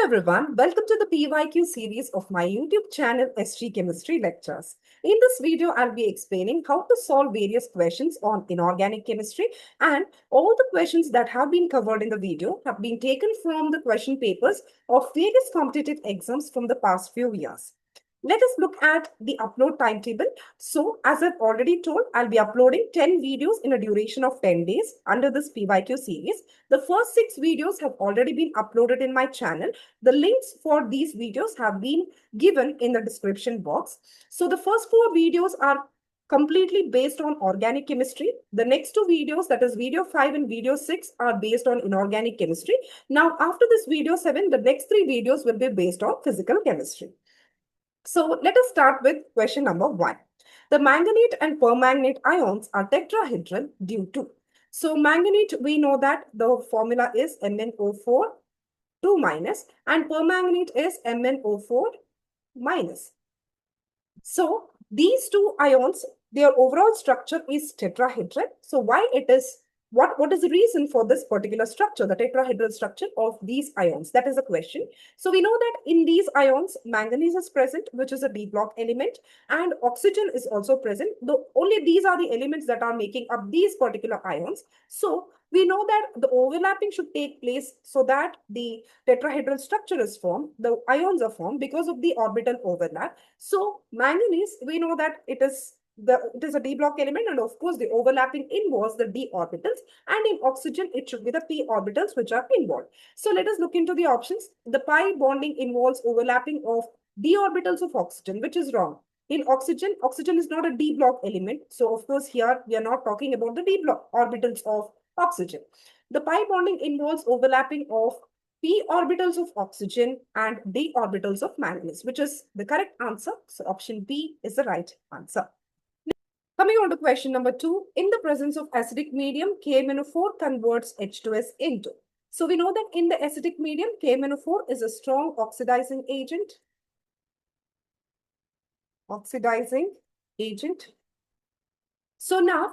everyone, welcome to the PYQ series of my YouTube channel SGKmistry lectures. In this video, I'll be explaining how to solve various questions on inorganic chemistry, and all the questions that have been covered in the video have been taken from the question papers of various competitive exams from the past few years. Let us look at the upload timetable. So, as I've already told, I'll be uploading 10 videos in a duration of 10 days under this PYQ series. The first 6 videos have already been uploaded in my channel. The links for these videos have been given in the description box. So, the first 4 videos are completely based on organic chemistry. The next 2 videos, that is video 5 and video 6, are based on inorganic chemistry. Now, after this video 7, the next 3 videos will be based on physical chemistry. So let us start with question number 1. The manganate and permanganate ions are tetrahedral due to. So manganate, we know that the formula is MnO4 2 minus, and permanganate is MnO4 minus. So these two ions, their overall structure is tetrahedral. So why it is, what is the reason for this particular structure, the tetrahedral structure of these ions? That is the question. So we know that in these ions, manganese is present, which is a D block element, and oxygen is also present. Though only these are the elements that are making up these particular ions. So we know that the overlapping should take place so that the tetrahedral structure is formed, the ions are formed because of the orbital overlap. So manganese, we know that it is a D block element, and of course the overlapping involves the D orbitals, and in oxygen it should be the P orbitals which are involved. So let us look into the options. The pi bonding involves overlapping of D orbitals of oxygen, which is wrong. In oxygen is not a D block element. So of course here we are not talking about the D block orbitals of oxygen. The pi bonding involves overlapping of P orbitals of oxygen and D orbitals of manganese, which is the correct answer. So option B is the right answer. Coming on to question number 2, in the presence of acidic medium, KMnO4 converts H2S into. So we know that in the acidic medium, KMnO4 is a strong oxidizing agent. So now,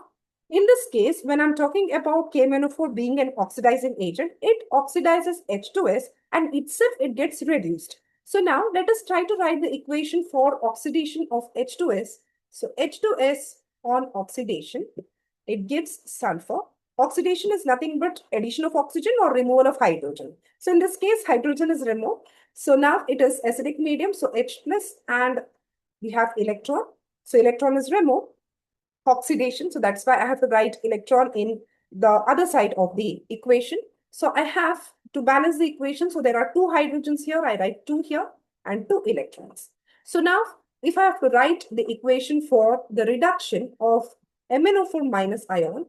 in this case, when I'm talking about KMnO4 being an oxidizing agent, it oxidizes H2S and itself it gets reduced. So now let us try to write the equation for oxidation of H2S. So H2S on oxidation, it gives sulfur. Oxidation is nothing but addition of oxygen or removal of hydrogen. So in this case, hydrogen is removed. So now it is acidic medium. So H plus, and we have electron. So electron is removed. Oxidation. So that's why I have to write electron in the other side of the equation. So I have to balance the equation. So there are 2 hydrogens here. I write 2 here and 2 electrons. So now if I have to write the equation for the reduction of MnO4 minus ion,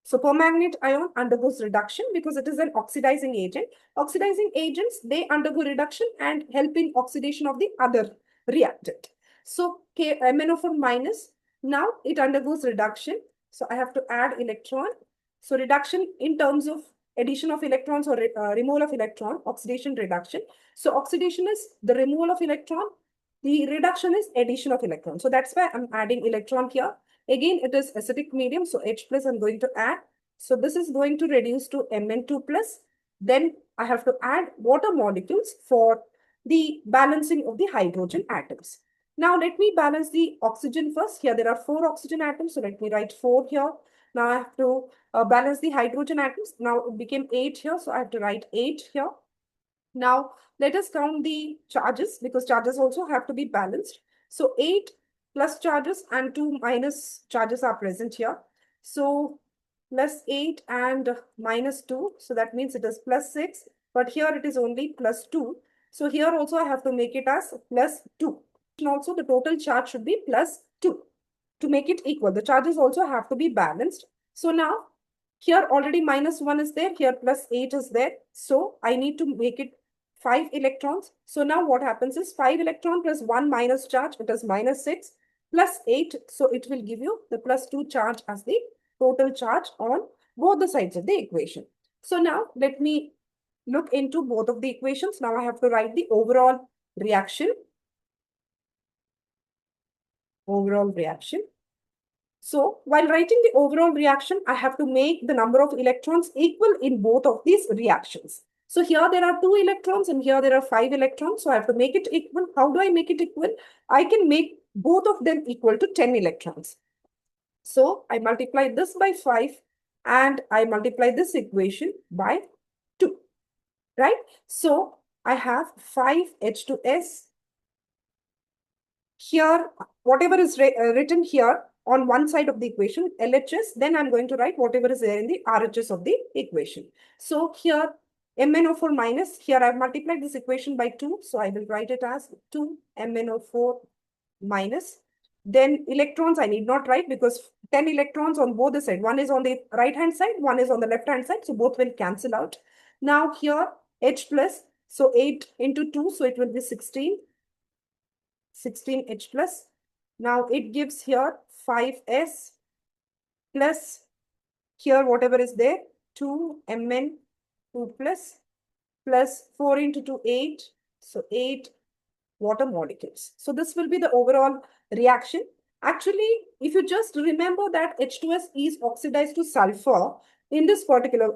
so permanganate ion undergoes reduction because it is an oxidizing agent. Oxidizing agents, they undergo reduction and help in oxidation of the other reactant. So MnO4 minus, now it undergoes reduction. So I have to add electron. So reduction in terms of addition of electrons or removal of electron, oxidation, reduction. So oxidation is the removal of electron. The reduction is addition of electron. So that's why I'm adding electron here. Again, it is acidic medium. So H plus I'm going to add. So this is going to reduce to Mn2 plus. Then I have to add water molecules for the balancing of the hydrogen atoms. Now let me balance the oxygen first. Here there are 4 oxygen atoms. So let me write 4 here. Now I have to balance the hydrogen atoms. Now it became 8 here. So I have to write 8 here. Now, let us count the charges because charges also have to be balanced. So 8 plus charges and 2 minus charges are present here. So plus 8 and minus 2. So that means it is plus 6. But here it is only plus 2. So here also I have to make it as plus 2. And also the total charge should be plus 2. To make it equal, the charges also have to be balanced. So now here already minus 1 is there. Here plus 8 is there. So I need to make it 5 electrons. So now what happens is 5 electron plus 1 minus charge, it is minus 6 plus 8. So it will give you the plus 2 charge as the total charge on both the sides of the equation. So now let me look into both of the equations. Now I have to write the overall reaction. So while writing the overall reaction, I have to make the number of electrons equal in both of these reactions. So here there are 2 electrons and here there are 5 electrons. So I have to make it equal. How do I make it equal? I can make both of them equal to 10 electrons. So I multiply this by 5 and I multiply this equation by 2, right? So I have 5H2S. Here, whatever is written here on one side of the equation, LHS, then I'm going to write whatever is there in the RHS of the equation. So here, MnO4 minus, here I've multiplied this equation by 2. So I will write it as 2 MnO4 minus. Then electrons I need not write because 10 electrons on both the side. One is on the right hand side, one is on the left hand side. So both will cancel out. Now here H plus, so 8 into 2, so it will be 16H plus. Now it gives here 5S plus here whatever is there, 2Mn2 plus 4 into 2, 8. So 8 water molecules. So this will be the overall reaction. Actually, if you just remember that H2S is oxidized to sulfur in this particular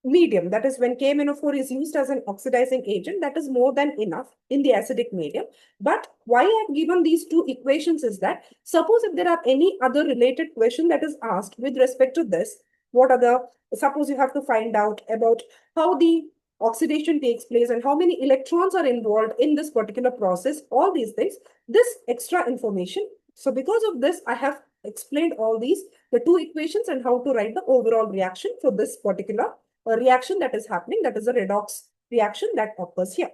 medium, that is when KMnO4 is used as an oxidizing agent, that is more than enough in the acidic medium. But why I've given these two equations is that suppose if there are any other related question that is asked with respect to this, what are the, suppose you have to find out about how the oxidation takes place and how many electrons are involved in this particular process, all these things, this extra information. So because of this, I have explained all these, the two equations and how to write the overall reaction for this particular reaction that is happening, that is a redox reaction that occurs here.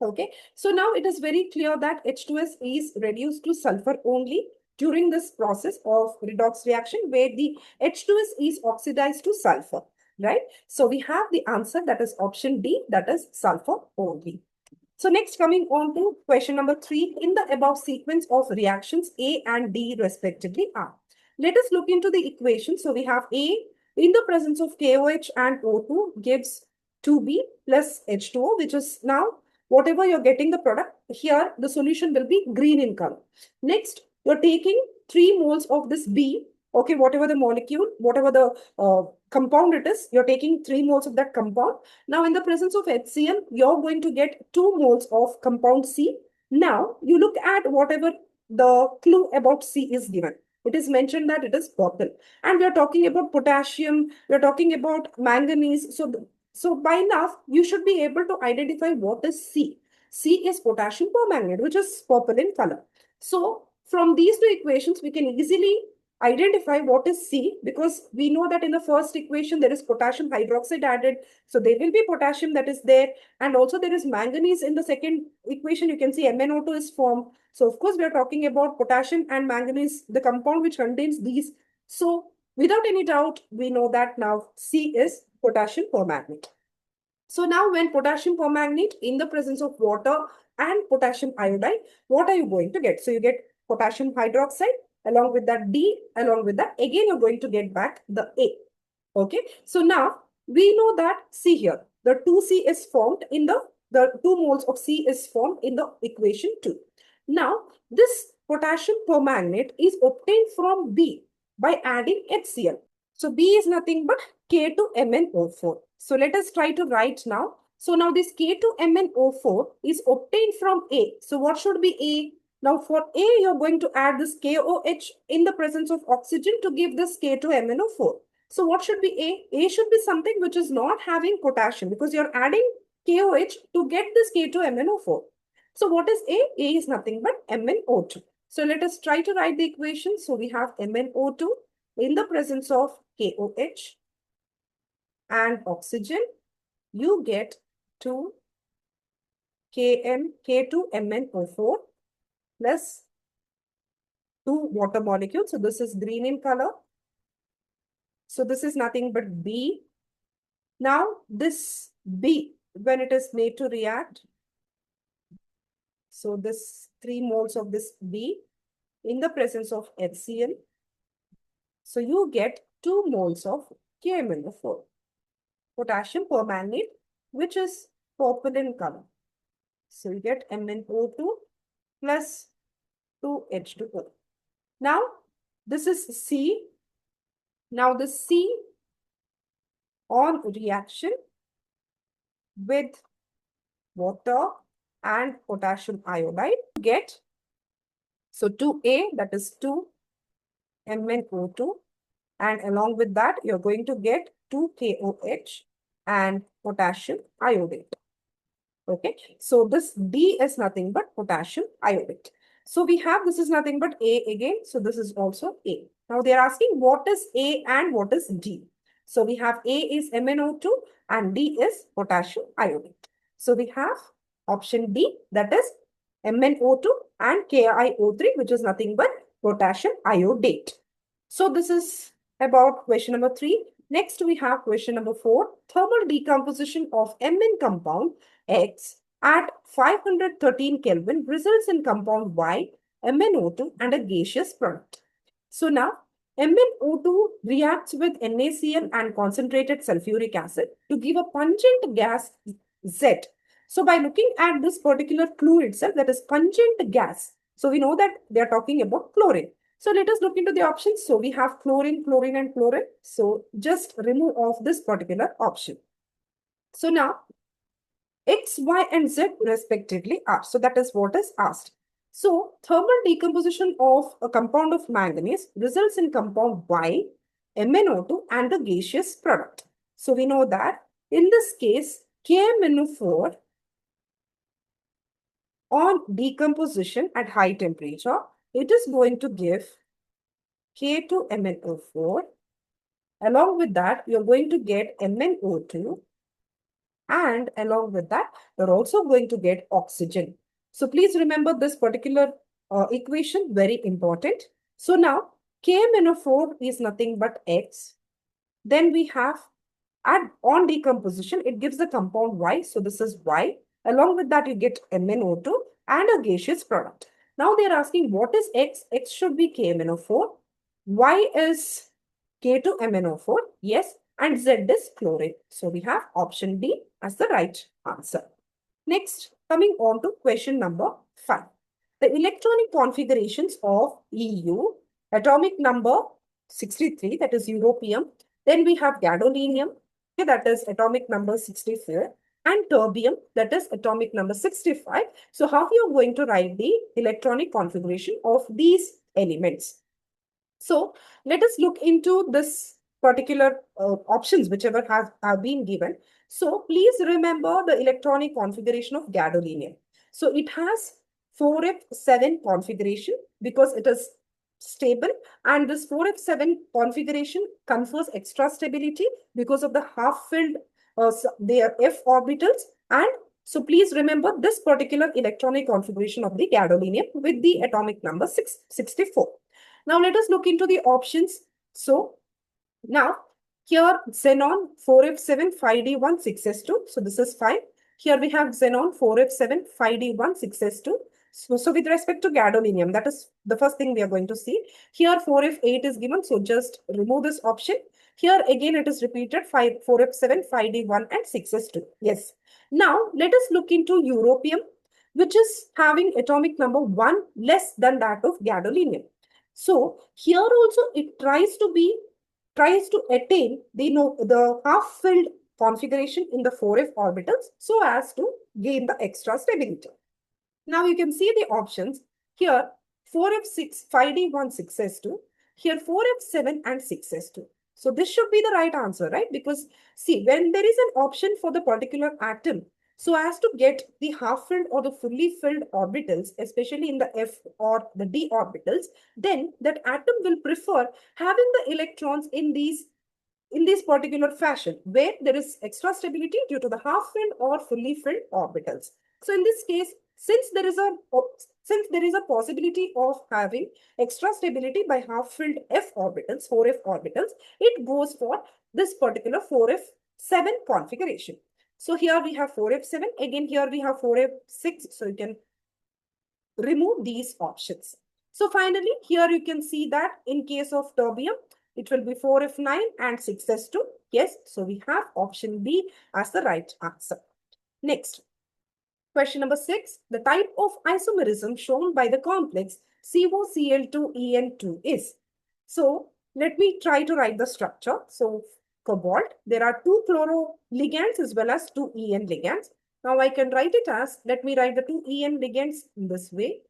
Okay, so now it is very clear that H2S is reduced to sulfur only during this process of redox reaction where the H2S is oxidized to sulfur, right? So we have the answer, that is option D, that is sulfur only. So next, coming on to question number 3, in the above sequence of reactions A and D respectively are. Let us look into the equation. So we have A in the presence of KOH and O2 gives 2B plus H2O, which is now whatever you're getting the product, here the solution will be green in color. Next, you're taking 3 moles of this B, okay, whatever the molecule, whatever the compound it is, you're taking 3 moles of that compound. Now, in the presence of HCl, you're going to get 2 moles of compound C. Now, you look at whatever the clue about C is given. It is mentioned that it is purple. And we are talking about potassium, we are talking about manganese. So by now, you should be able to identify what is C. C is potassium permanganate, which is purple in color. So from these two equations, we can easily identify what is C, because we know that in the first equation, there is potassium hydroxide added. So there will be potassium that is there. And also there is manganese in the second equation. You can see MnO2 is formed. So of course, we are talking about potassium and manganese, the compound which contains these. So without any doubt, we know that now C is potassium permanganate. So now when potassium permanganate in the presence of water and potassium iodide, what are you going to get? So you get potassium hydroxide, along with that D, along with that, again, you're going to get back the A. Okay. So now we know that, see here, the 2C is formed in the 2 moles of C is formed in the equation 2. Now, this potassium permanganate is obtained from B by adding HCl. So B is nothing but K2MnO4. So let us try to write now. So now this K2MnO4 is obtained from A. So what should be A? Now for A, you're going to add this KOH in the presence of oxygen to give this K2MnO4. So what should be A? A should be something which is not having potassium, because you're adding KOH to get this K2MnO4. So what is A? A is nothing but MnO2. So let us try to write the equation. So we have MnO2 in the presence of KOH and oxygen, you get 2 K2MnO4 plus 2 water molecules. So this is green in color. So this is nothing but B. Now this B, when it is made to react, so this 3 moles of this B in the presence of HCl, so you get 2 moles of KMnO4, potassium permanganate, which is purple in color. So you get MnO2 plus 2H2O. Now, this is C. Now, the C on reaction, with water and potassium iodide, get, so 2A, that is 2 MnO2, and along with that, you're going to get 2 KOH and potassium iodide. Okay, so this D is nothing but potassium iodide. So we have, this is nothing but A again. So this is also A. Now they're asking what is A and what is D. So we have A is MnO2 and D is potassium iodide. So we have option D, that is MnO2 and KiO3, which is nothing but potassium iodate. So this is about question number 3. Next, we have question number 4. Thermal decomposition of Mn compound X at 513 Kelvin results in compound Y, MnO2 and a gaseous product. So now, MnO2 reacts with NaCl and concentrated sulfuric acid to give a pungent gas Z. So by looking at this particular clue itself, that is pungent gas. So we know that they are talking about chlorine. So let us look into the options. So we have chlorine, chlorine and chlorine. So just remove off this particular option. So now X, Y and Z respectively are. So that is what is asked. So thermal decomposition of a compound of manganese results in compound Y, MnO2 and the gaseous product. So we know that in this case, KMnO4 on decomposition at high temperature, it is going to give K2MnO4. Along with that, you're going to get MnO2. And along with that, you're also going to get oxygen. So please remember this particular equation, very important. So now, KMnO4 is nothing but X. Then we have, on decomposition, it gives the compound Y. So this is Y. Along with that, you get MnO2 and a gaseous product. Now they're asking what is X? X should be KMnO4. Y is K2MnO4. Yes. And Z is chlorine. So we have option D as the right answer. Next, coming on to question number 5. The electronic configurations of EU, atomic number 63, that is europium. Then we have gadolinium, okay, that is atomic number 64, and terbium, that is atomic number 65. So how you are going to write the electronic configuration of these elements? So let us look into this particular options, whichever have been given. So please remember the electronic configuration of gadolinium. So it has 4f7 configuration because it is stable, and this 4f7 configuration confers extra stability because of the half-filled their f orbitals. And so please remember this particular electronic configuration of the gadolinium with the atomic number 664. Now let us look into the options. So now here xenon 4f7 5d1 6s2. So this is 5. Here we have xenon 4f7 5d1 6s2. So with respect to gadolinium, that is the first thing we are going to see. Here 4f8 is given. So just remove this option. Here again it is repeated 4f7 5d1 and 6s2. Yes. Now let us look into europium, which is having atomic number 1 less than that of gadolinium. So here also it tries to attain the half-filled configuration in the 4f orbitals so as to gain the extra stability. Now you can see the options here 4f6 5d1 6s2, here 4f7 and 6s2. So this should be the right answer, right? Because see, when there is an option for the particular atom, so as to get the half-filled or the fully filled orbitals, especially in the f or the d orbitals, then that atom will prefer having the electrons in this particular fashion, where there is extra stability due to the half-filled or fully filled orbitals. So in this case, since there is a possibility of having extra stability by half-filled f orbitals, 4f orbitals, it goes for this particular 4f7 configuration. So here we have 4f7, again here we have 4f6, so you can remove these options. So finally, here you can see that in case of terbium, it will be 4f9 and 6s2. Yes, so we have option B as the right answer. Next, question number 6. The type of isomerism shown by the complex COCl2En2 is. So let me try to write the structure. So cobalt, there are two chloro ligands as well as two En ligands. Now I can write it as, let me write the two En ligands in this way.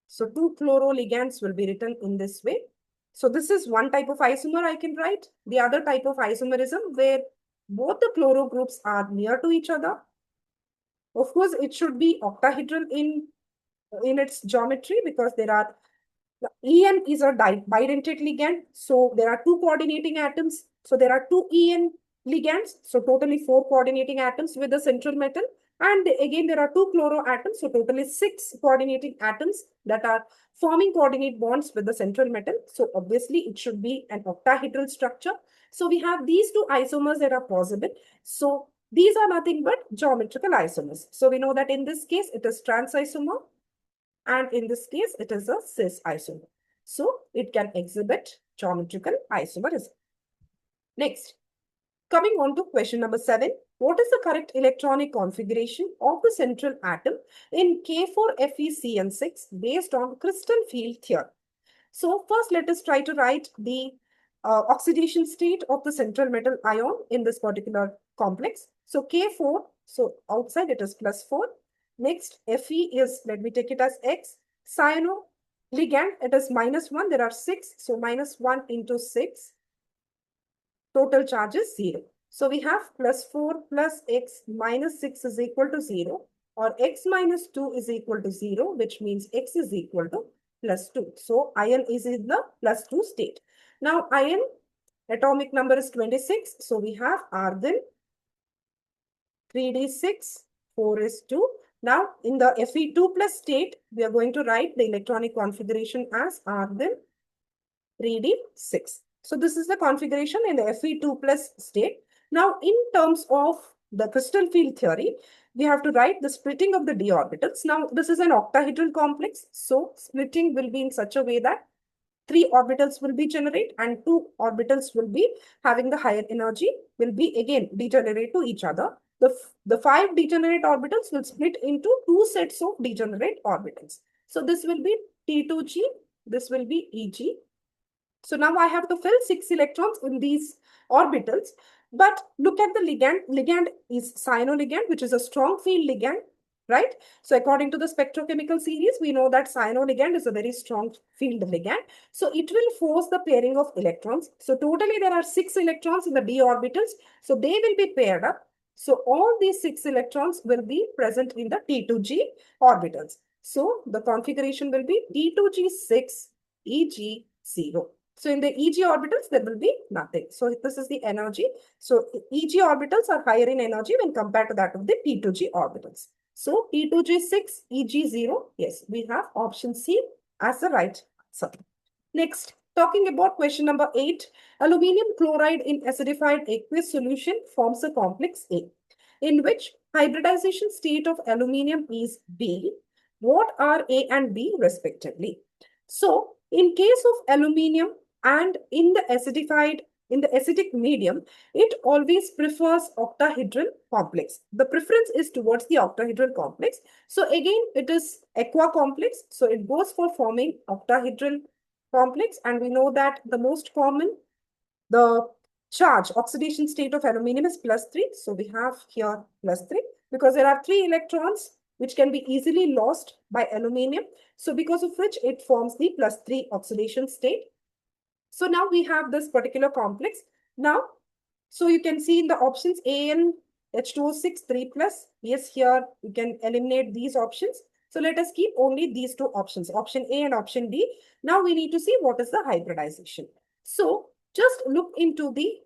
So two chloro ligands will be written in this way. So this is one type of isomer I can write. The other type of isomerism where both the chloro groups are near to each other. Of course, it should be octahedral in its geometry because there are En is a bidentate ligand. So there are two coordinating atoms. So there are two En ligands. So totally four coordinating atoms with the central metal. And again, there are two chloro atoms. So totally six coordinating atoms that are forming coordinate bonds with the central metal. So obviously, it should be an octahedral structure. So we have these two isomers that are possible. So these are nothing but geometrical isomers. So we know that in this case, it is trans isomer. And in this case, it is a cis isomer. So it can exhibit geometrical isomerism. Next, coming on to question number 7. What is the correct electronic configuration of the central atom in K4FeCN6 based on crystal field theory? So first, let us try to write the oxidation state of the central metal ion in this particular complex. So K4, so outside it is +4. Next, Fe is, let me take it as X. Cyano ligand, it is -1. There are 6. So -1 into 6. Total charge is 0. So we have +4 plus X minus 6 is equal to 0. Or X minus 2 is equal to 0, which means X is equal to +2. So ion is in the +2 state. Now ion atomic number is 26. So we have argon 3d6, 4 is 2. Now in the Fe2 plus state, we are going to write the electronic configuration as argon 3d6. So this is the configuration in the Fe2 plus state. Now in terms of the crystal field theory, we have to write the splitting of the d orbitals. Now this is an octahedral complex. So splitting will be in such a way that 3 orbitals will be generated and 2 orbitals will be having the higher energy will be again degenerate to each other. The 5 degenerate orbitals will split into 2 sets of degenerate orbitals. So this will be T2G, this will be EG. So now I have to fill 6 electrons in these orbitals. But look at the ligand. Ligand is cyanoligand, which is a strong field ligand, right? So according to the spectrochemical series, we know that cyanoligand is a very strong field ligand. So it will force the pairing of electrons. So totally there are 6 electrons in the d orbitals. So they will be paired up. So all these 6 electrons will be present in the T2G orbitals. So the configuration will be T2G6, EG0. So in the EG orbitals, there will be nothing. So this is the energy. So EG orbitals are higher in energy when compared to that of the T2G orbitals. So T2G6, EG0, yes, we have option C as the right answer. Next, talking about question number 8, aluminium chloride in acidified aqueous solution forms a complex A, in which hybridization state of aluminium is B. What are A and B respectively? So, in case of aluminium and in the acidic medium, it always prefers octahedral complex. The preference is towards the octahedral complex. So again, it is aqua complex. So it goes for forming octahedral complex. And we know that the most common, the charge, oxidation state of aluminium is +3. So we have here +3 because there are 3 electrons which can be easily lost by aluminium. So because of which it forms the +3 oxidation state. So now we have this particular complex. Now, so you can see in the options AN H2O6 3 plus. Yes, here you can eliminate these options. So let us keep only these 2 options, option A and option D. Now we need to see what is the hybridization. So just look into the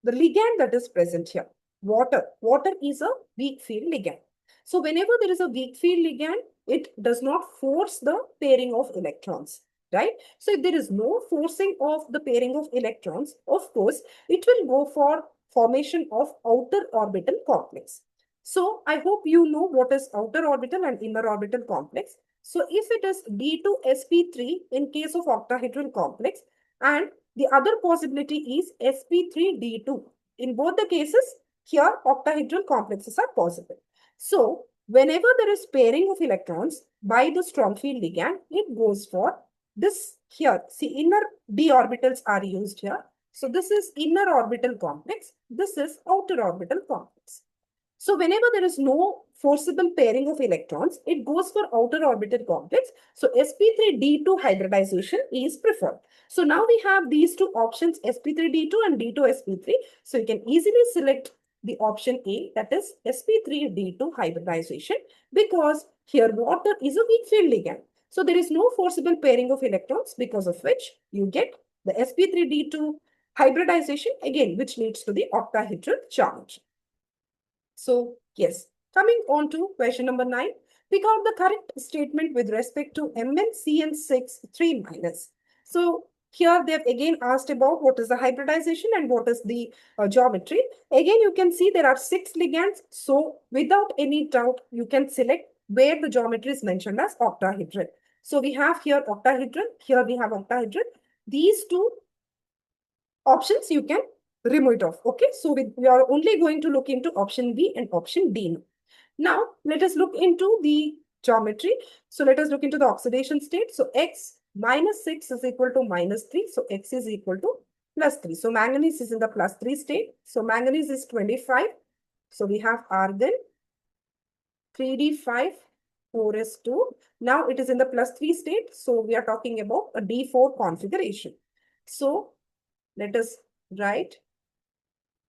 ligand that is present here. Water. Water is a weak field ligand. So whenever there is a weak field ligand, it does not force the pairing of electrons, right? So if there is no forcing of the pairing of electrons, of course, it will go for formation of outer orbital complex. So I hope you know what is outer orbital and inner orbital complex. So if it is D2sp3 in case of octahedral complex, and the other possibility is sp3d2. In both the cases, here octahedral complexes are possible. So whenever there is pairing of electrons by the strong field ligand, it goes for this here. See, inner d orbitals are used here. So this is inner orbital complex. This is outer orbital complex. So whenever there is no forcible pairing of electrons, it goes for outer orbital complex. So sp3d2 hybridization is preferred. So now we have these two options, sp3d2 and d2sp3. So you can easily select the option A, that is sp3d2 hybridization, because here water is a weak field ligand. So there is no forcible pairing of electrons, because of which you get the sp3d2 hybridization again, which leads to the octahedral geometry. So, yes, coming on to question number 9, pick out the correct statement with respect to MnCN6 3 minus. So, here they've again asked about what is the hybridization and what is the geometry. Again, you can see there are 6 ligands. So, without any doubt, you can select where the geometry is mentioned as octahedral. So, we have here octahedral, here we have octahedral. These two options you can remove it off. Okay, so we are only going to look into option B and option D. Now, let us look into the geometry. So let us look into the oxidation state. So X minus 6 is equal to minus 3. So X is equal to plus 3. So manganese is in the plus 3 state. So manganese is 25. So we have argon 3D5 4s2. Now it is in the plus 3 state. So we are talking about a D4 configuration. So let us write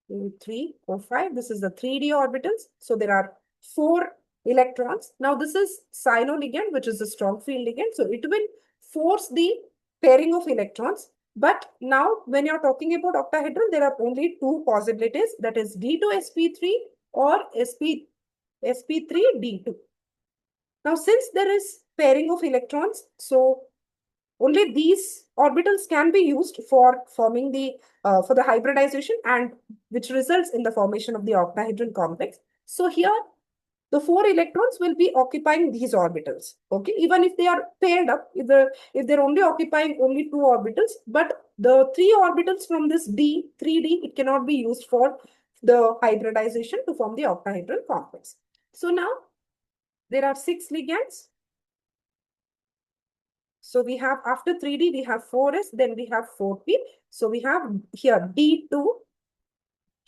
2, 3, 4, 5. This is the 3D orbitals. So there are 4 electrons. Now this is cyano ligand, which is a strong field ligand. So it will force the pairing of electrons. But now when you're talking about octahedral, there are only 2 possibilities. That is D2sp3 or sp3d2. Now since there is pairing of electrons, so only these orbitals can be used for forming the for the hybridization, and which results in the formation of the octahedral complex. So here the 4 electrons will be occupying these orbitals. Okay, even if they are paired up, if they're only occupying only 2 orbitals, but the 3 orbitals from this D 3D, it cannot be used for the hybridization to form the octahedral complex. So now there are 6 ligands. So we have after 3D, we have 4s, then we have 4p. So we have here D2.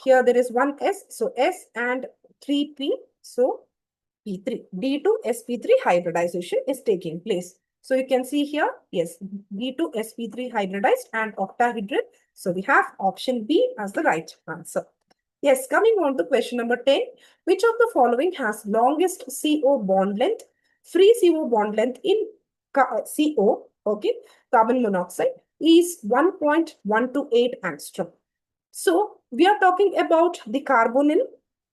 Here there is 1s, so S and 3p. So P3. D2sp3 hybridization is taking place. So you can see here, yes, D2sp3 hybridized and octahedral. So we have option B as the right answer. Yes, coming on to question number 10. Which of the following has longest CO bond length? Free CO bond length in CO, okay, carbon monoxide, is 1.128 angstrom. So we are talking about the carbonyl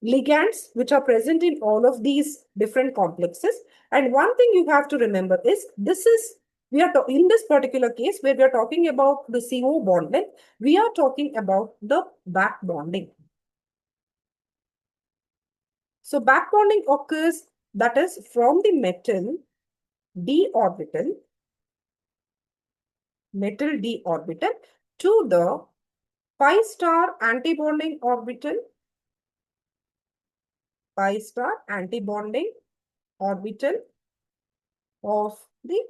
ligands which are present in all of these different complexes. And one thing you have to remember is this is, we are in this particular case where we are talking about the CO bond length, we are talking about the back bonding. So back bonding occurs, that is from the metal d orbital to the pi star antibonding orbital, of the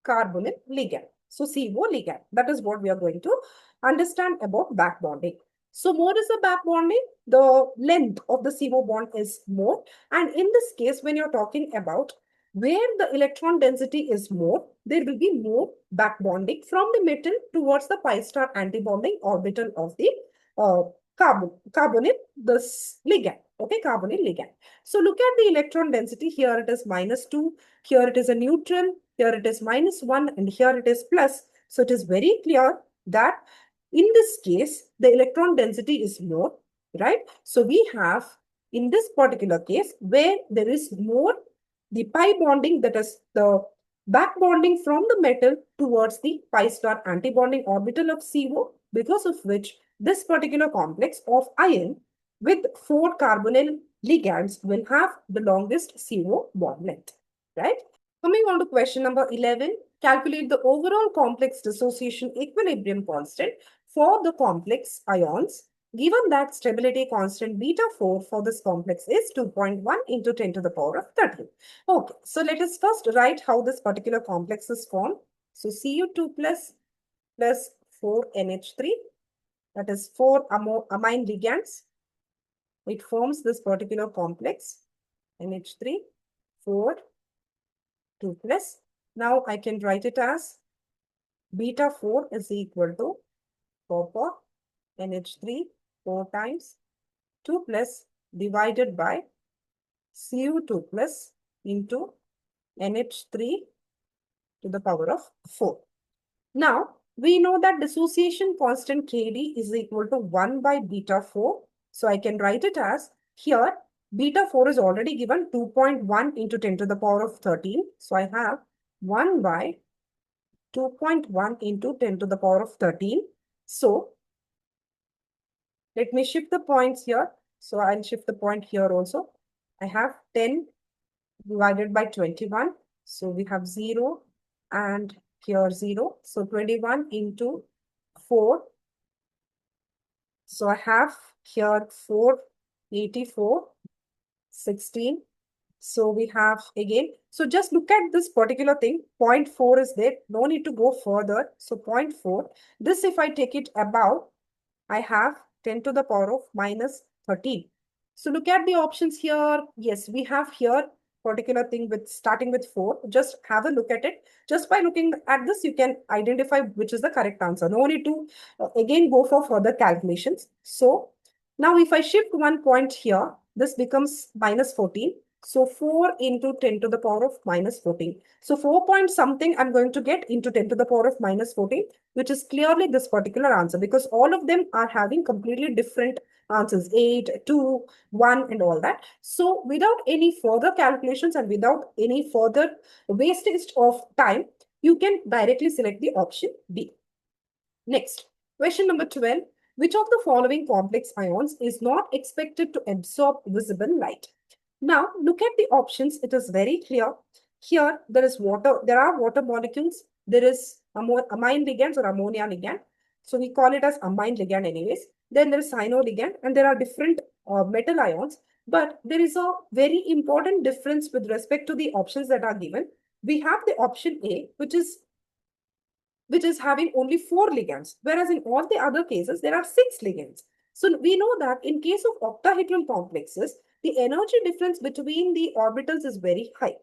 carbonyl ligand. So CO ligand, that is what we are going to understand about back bonding. So more is the back bonding, the length of the CO bond is more. And in this case, when you're talking about where the electron density is more, there will be more back bonding from the metal towards the pi star antibonding orbital of the carbonyl, this ligand, okay, carbonyl ligand. So look at the electron density. Here it is -2, here it is a neutral, here it is -1, and here it is plus. So it is very clear that in this case, the electron density is more, right? So we have, in this particular case, where there is more, the pi bonding, that is the back bonding from the metal towards the pi star antibonding orbital of CO, because of which this particular complex of iron with 4 carbonyl ligands will have the longest CO bond length, right? Coming on to question number 11, calculate the overall complex dissociation equilibrium constant for the complex ions, given that stability constant beta 4 for this complex is 2.1 into 10 to the power of 13. Okay, so let us first write how this particular complex is formed. So Cu2 plus 4NH3, that is 4 amine ligands. It forms this particular complex, NH3, 4, 2 plus. Now I can write it as beta 4 is equal to copper, NH3, 4 times 2 plus divided by Cu2 plus into NH3 to the power of 4. Now, we know that dissociation constant Kd is equal to 1 by beta 4. So I can write it as here, beta 4 is already given 2.1 into 10 to the power of 13. So I have 1 by 2.1 into 10 to the power of 13. So let me shift the points here. So I'll shift the point here also. I have 10 divided by 21. So we have 0 and here 0. So 21 into 4. So I have here 484, 16. So we have again, so just look at this particular thing. 0.4 is there. No need to go further. So 0.4. This, if I take it above, I have 10 to the power of minus 13. So look at the options here. Yes, we have here particular thing with starting with 4. Just have a look at it. Just by looking at this, you can identify which is the correct answer. No need to again go for further calculations. So now if I shift 1 point here, this becomes minus 14. So 4 into 10 to the power of minus 14. So 4 point something I'm going to get into 10 to the power of minus 14, which is clearly this particular answer because all of them are having completely different answers, 8, 2, 1 and all that. So without any further calculations and without any further wastage of time, you can directly select the option B. Next, question number 12. Which of the following complex ions is not expected to absorb visible light? Now, look at the options. It is very clear. Here, there is water. There are water molecules. There is amine ligands or ammonia ligand. So we call it as amine ligand anyways. Then there is cyano ligand and there are different metal ions. But there is a very important difference with respect to the options that are given. We have the option A, which is having only 4 ligands, whereas in all the other cases, there are 6 ligands. So we know that in case of octahedral complexes, the energy difference between the orbitals is very high.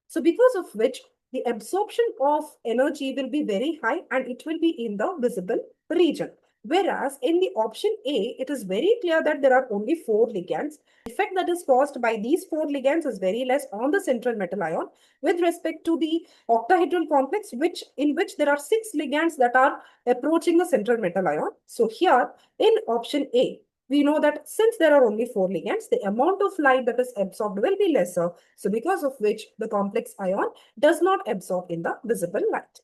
So because of which, the absorption of energy will be very high and it will be in the visible region. Whereas in the option A, it is very clear that there are only 4 ligands. The effect that is caused by these 4 ligands is very less on the central metal ion with respect to the octahedral complex, in which there are 6 ligands that are approaching the central metal ion. So here in option A, we know that since there are only 4 ligands, the amount of light that is absorbed will be lesser. So because of which the complex ion does not absorb in the visible light.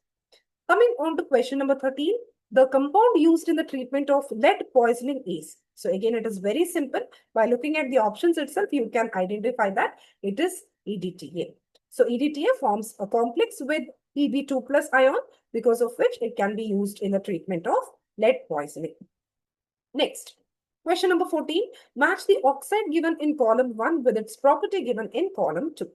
Coming on to question number 13, the compound used in the treatment of lead poisoning is. So again, it is very simple. By looking at the options itself, you can identify that it is EDTA. So EDTA forms a complex with Pb2 plus ion, because of which it can be used in the treatment of lead poisoning. Next, question number 14, match the oxide given in column 1 with its property given in column 2.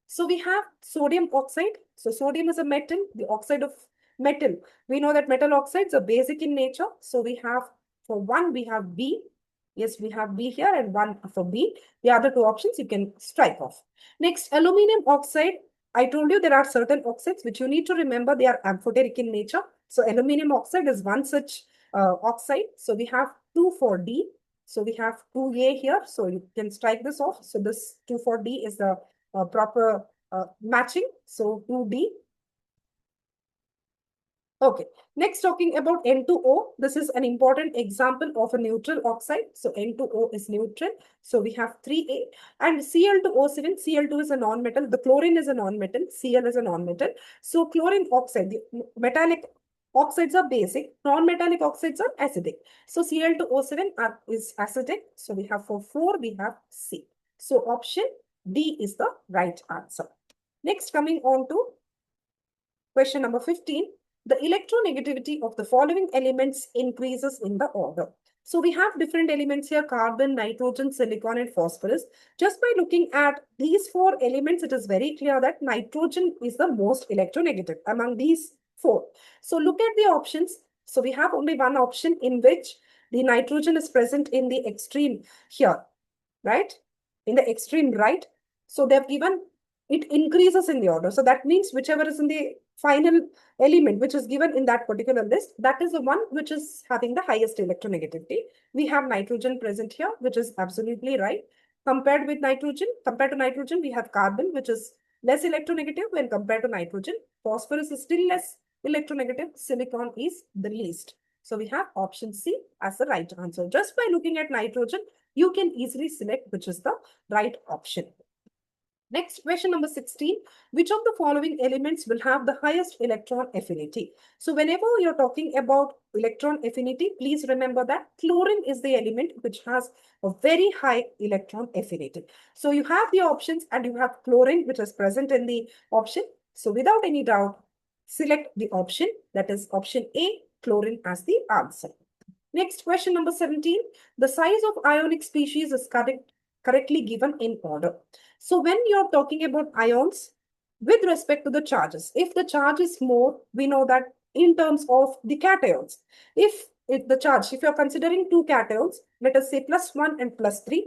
So we have sodium oxide. So sodium is a metal, the oxide of metal. We know that metal oxides are basic in nature. So we have, for 1, we have B. Yes, we have B here and 1 for B. The other 2 options you can strike off. Next, aluminum oxide. I told you there are certain oxides which you need to remember they are amphoteric in nature. So aluminum oxide is one such oxide. So we have 2 for D. So we have 2A here. So you can strike this off. So this 2 for D is the proper matching. So 2D. Okay, next talking about N2O. This is an important example of a neutral oxide. So N2O is neutral. So we have 3A and Cl2O7. Cl2 is a non-metal. The chlorine is a non-metal. Cl is a non-metal. So chlorine oxide, the metallic oxides are basic. Non-metallic oxides are acidic. So Cl2O7 is acidic. So we have for 4, we have C. So option D is the right answer. Next, coming on to question number 15. The electronegativity of the following elements increases in the order. So we have different elements here, carbon, nitrogen, silicon, and phosphorus. Just by looking at these 4 elements, it is very clear that nitrogen is the most electronegative among these 4. So look at the options. So we have only one option in which The nitrogen is present in the extreme here, right? In the extreme right. So they've given it increases in the order. So that means whichever is in the final element which is given in that particular list, that is the one which is having the highest electronegativity. We have nitrogen present here, which is absolutely right. Compared to nitrogen, we have carbon, which is less electronegative when compared to nitrogen. Phosphorus is still less electronegative. Silicon is the least. So we have option C as the right answer. Just by looking at nitrogen, you can easily select which is the right option. Next, question number 16. Which of the following elements will have the highest electron affinity? So whenever you're talking about electron affinity, please remember that chlorine is the element which has a very high electron affinity. So you have the options and you have chlorine which is present in the option. So without any doubt, select the option, that is option A, chlorine, as the answer. Next, question number 17. The size of ionic species is correctly given in order. So when you're talking about ions, with respect to the charges, if the charge is more, we know that in terms of the cations, if you're considering two cations, let us say +1 and +3,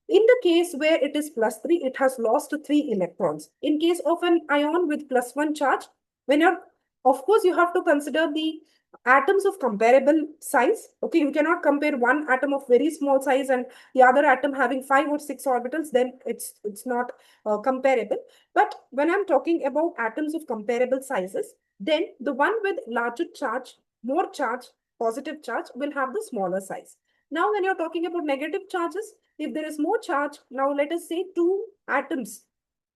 in the case where it is +3, it has lost 3 electrons. In case of an ion with +1 charge, when you're, of course, you have to consider the atoms of comparable size. Okay, you cannot compare one atom of very small size and the other atom having 5 or 6 orbitals, then it's not comparable. But when I'm talking about atoms of comparable sizes, then the one with larger charge, more charge, positive charge will have the smaller size. Now, when you're talking about negative charges, if there is more charge, now let us say two atoms,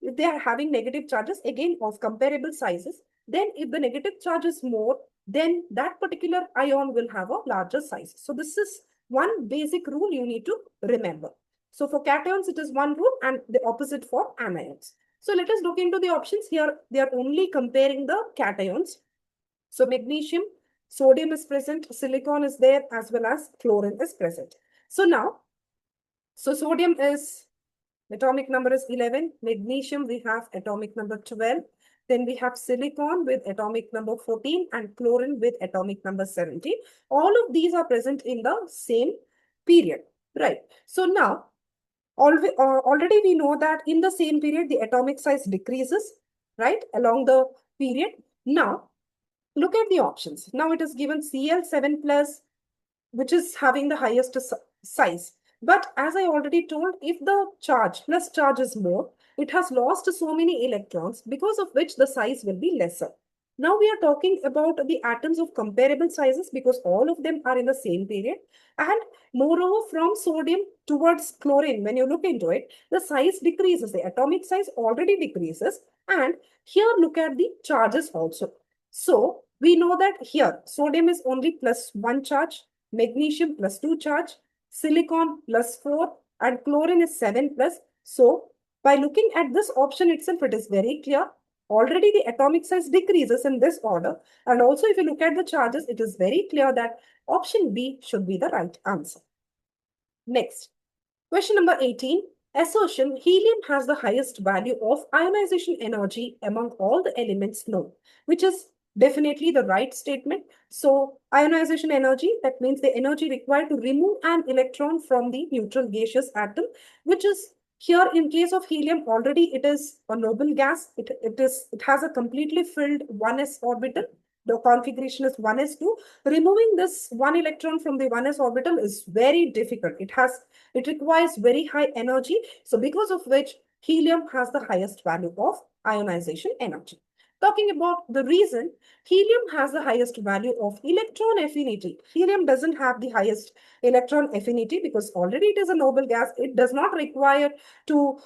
if they are having negative charges, again of comparable sizes, then if the negative charge is more, then that particular ion will have a larger size. So this is one basic rule you need to remember. So for cations, it is one rule and the opposite for anions. So let us look into the options here. They are only comparing the cations. So magnesium, sodium is present, silicon is there, as well as chlorine is present. So now, sodium is atomic number is 11. Magnesium, we have atomic number 12. Then we have silicon with atomic number 14 and chlorine with atomic number 17. All of these are present in the same period, right? So now, already we know that in the same period, the atomic size decreases, right, along the period. Now, look at the options. Now it is given Cl7 plus, which is having the highest size. But as I already told, if the plus charge is more, it has lost so many electrons, because of which the size will be lesser. Now we are talking about the atoms of comparable sizes because all of them are in the same period. And moreover, from sodium towards chlorine, when you look into it, the size decreases. The atomic size already decreases. And here look at the charges also. So we know that here sodium is only +1 charge, magnesium +2 charge, silicon +4, and chlorine is 7 plus. So by looking at this option itself, it is very clear. Already the atomic size decreases in this order. And also if you look at the charges, it is very clear that option B should be the right answer. Next, question number 18. Assertion: helium has the highest value of ionization energy among all the elements known, which is definitely the right statement. So ionization energy, that means the energy required to remove an electron from the neutral gaseous atom, which is here in case of helium, already it is a noble gas. It has a completely filled 1s orbital. The configuration is 1s2. Removing this one electron from the 1s orbital is very difficult. It requires very high energy. So because of which helium has the highest value of ionization energy. Talking about the reason, helium has the highest value of electron affinity. Helium doesn't have the highest electron affinity because already it is a noble gas. It does not require to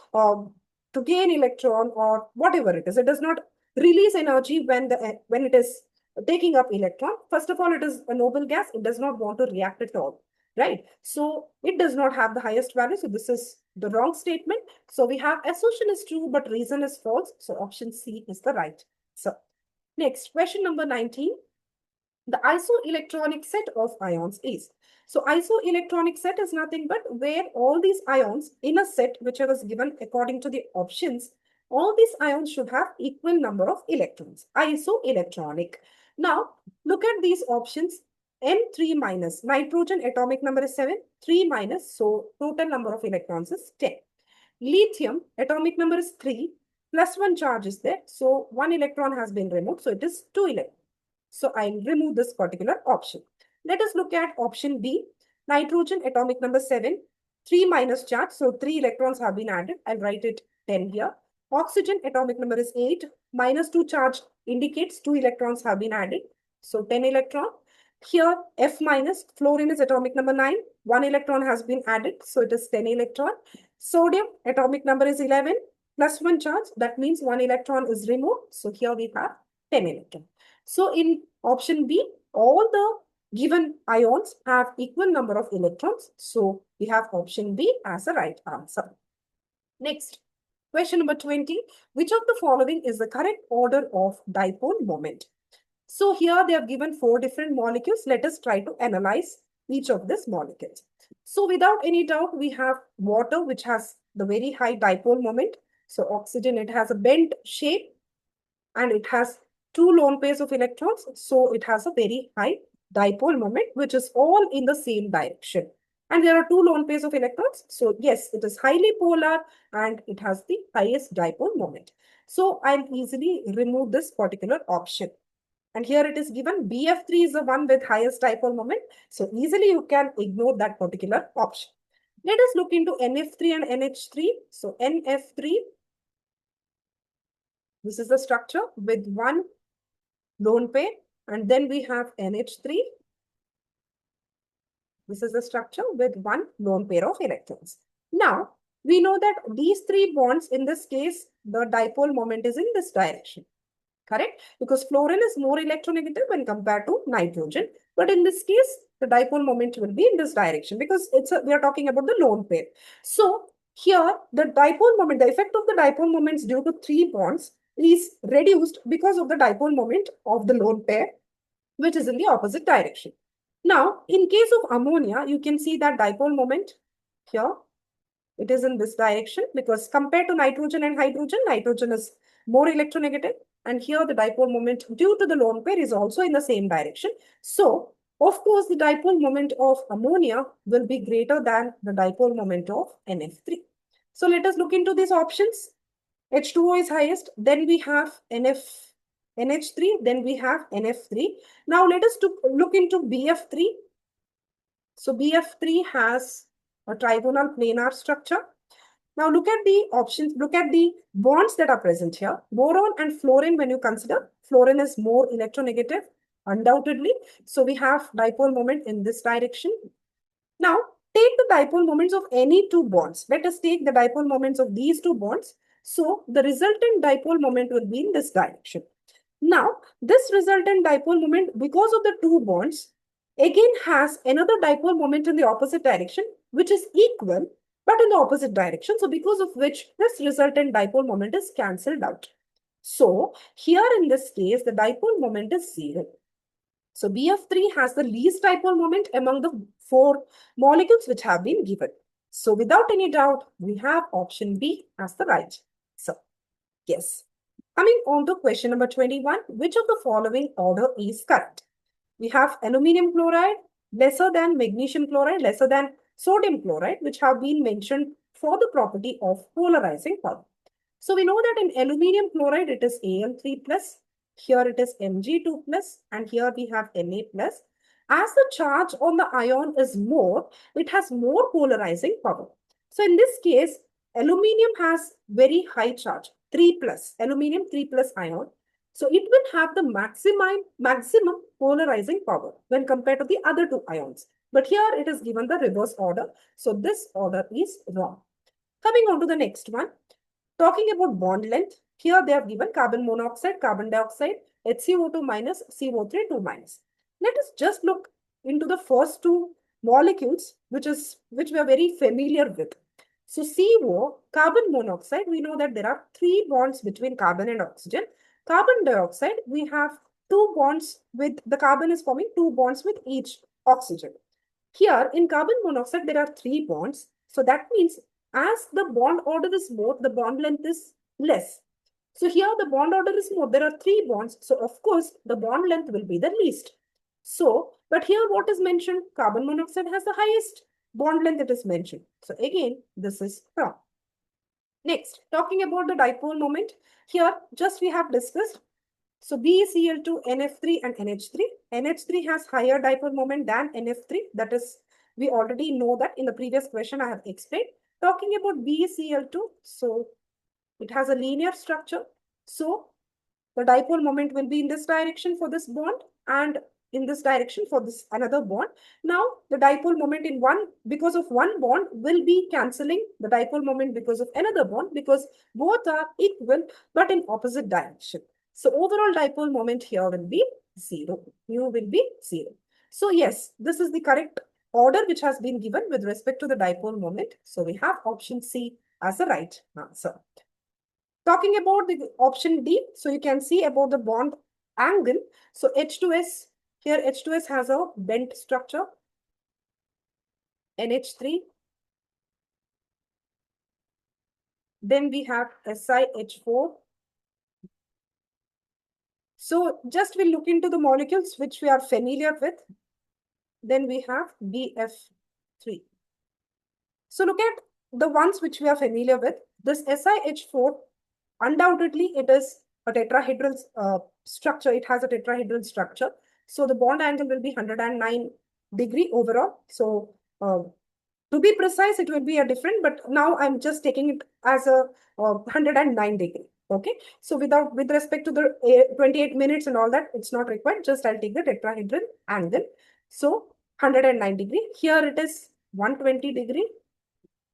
gain electron or whatever it is. It does not release energy when it is taking up electron. First of all, it is a noble gas. It does not want to react at all, right? So it does not have the highest value. So this is the wrong statement. So we have assertion is true, but reason is false. So option C is the right. So next, question number 19. The isoelectronic set of ions is. So isoelectronic set is nothing but where all these ions in a set which was given according to the options, all these ions should have equal number of electrons. Isoelectronic. Now, look at these options. N3 minus. Nitrogen atomic number is 7. 3 minus. So total number of electrons is 10. Lithium atomic number is 3. Plus 1 charge is there. So 1 electron has been removed. So it is 2 electrons. So I'll remove this particular option. Let us look at option B. Nitrogen atomic number 7. 3 minus charge. So 3 electrons have been added. I'll write it 10 here. Oxygen atomic number is 8. Minus 2 charge indicates 2 electrons have been added. So 10 electron. Here F minus, fluorine is atomic number 9. 1 electron has been added. So it is 10 electron. Sodium atomic number is 11. Plus 1 charge. That means 1 electron is removed. So here we have 10 electron. So in option B, all the given ions have equal number of electrons. So we have option B as the right answer. Next, question number 20. Which of the following is the correct order of dipole moment? So here they have given 4 different molecules. Let us try to analyze each of these molecules. So without any doubt, we have water, which has the very high dipole moment. So oxygen, it has a bent shape and it has 2 lone pairs of electrons. So it has a very high dipole moment, which is all in the same direction. And there are 2 lone pairs of electrons. So yes, it is highly polar and it has the highest dipole moment. So I'll easily remove this particular option. And here it is given BF3 is the one with highest dipole moment. So easily you can ignore that particular option. Let us look into NF3 and NH3. So NF3, this is the structure with 1 lone pair. And then we have NH3. This is the structure with 1 lone pair of electrons. Now, we know that these 3 bonds, in this case, the dipole moment is in this direction. Correct? Because fluorine is more electronegative when compared to nitrogen. But in this case, the dipole moment will be in this direction because we are talking about the lone pair. So here, the dipole moment, the effect of the dipole moments due to 3 bonds is reduced because of the dipole moment of the lone pair, which is in the opposite direction. Now, in case of ammonia, you can see that dipole moment here. It is in this direction because compared to nitrogen and hydrogen, nitrogen is more electronegative. And here the dipole moment due to the lone pair is also in the same direction. So, of course, the dipole moment of ammonia will be greater than the dipole moment of NF3. So, let us look into these options. H2O is highest. Then we have NH3. Then we have NF3. Now, let us look into BF3. So, BF3 has a trigonal planar structure. Now look at the options, look at the bonds that are present here. Boron and fluorine, when you consider, fluorine is more electronegative, undoubtedly. So we have dipole moment in this direction. Now take the dipole moments of any 2 bonds. Let us take the dipole moments of these 2 bonds. So the resultant dipole moment will be in this direction. Now this resultant dipole moment, because of the 2 bonds, again has another dipole moment in the opposite direction, which is equal but in the opposite direction. So because of which this resultant dipole moment is cancelled out. So here in this case, the dipole moment is 0. So BF3 has the least dipole moment among the 4 molecules which have been given. So without any doubt, we have option B as the right. So yes. Coming on to question number 21, which of the following order is correct? We have aluminium chloride lesser than magnesium chloride, lesser than sodium chloride, which have been mentioned for the property of polarizing power. So we know that in aluminium chloride, it is Al3+, here it is Mg2+, and here we have Na+. As the charge on the ion is more, it has more polarizing power. So in this case, aluminium has very high charge, 3+, aluminium 3+ ion. So it will have the maximum polarizing power when compared to the other 2 ions. But here it is given the reverse order. So this order is wrong. Coming on to the next one. Talking about bond length. Here they have given carbon monoxide, carbon dioxide, HCO2 minus, CO3 2 minus. Let us just look into the first 2 molecules, which we are very familiar with. So CO, carbon monoxide, we know that there are 3 bonds between carbon and oxygen. Carbon dioxide, we have 2 bonds with, the carbon is forming 2 bonds with each oxygen. Here in carbon monoxide, there are 3 bonds. So that means as the bond order is more, the bond length is less. So here the bond order is more. There are 3 bonds. So of course, the bond length will be the least. So, but here what is mentioned? Carbon monoxide has the highest bond length it is mentioned. So again, this is wrong. Next, talking about the dipole moment, here just we have discussed. So BeCl2, NF3 and NH3. NH3 has higher dipole moment than NF3. That is, we already know that in the previous question I have explained. Talking about BeCl2, so it has a linear structure. So the dipole moment will be in this direction for this bond and in this direction for this another bond. Now the dipole moment in one because of one bond will be cancelling the dipole moment because of another bond because both are equal but in opposite direction. So overall dipole moment here will be 0. Mu will be 0. So yes, this is the correct order which has been given with respect to the dipole moment. So we have option C as the right answer. Talking about the option D, so you can see about the bond angle. So H2S, here H2S has a bent structure. NH3. Then we have SiH4. So just we'll look into the molecules which we are familiar with. Then we have BF3. So look at the ones which we are familiar with. This SiH4, undoubtedly it is a tetrahedral structure. It has a tetrahedral structure. So the bond angle will be 109° overall. So to be precise, it will be a different, but now I'm just taking it as a 109°. Okay. So with respect to the 28 minutes and all that, it's not required. Just I'll take the tetrahedral angle. So 109°. Here it is 120°.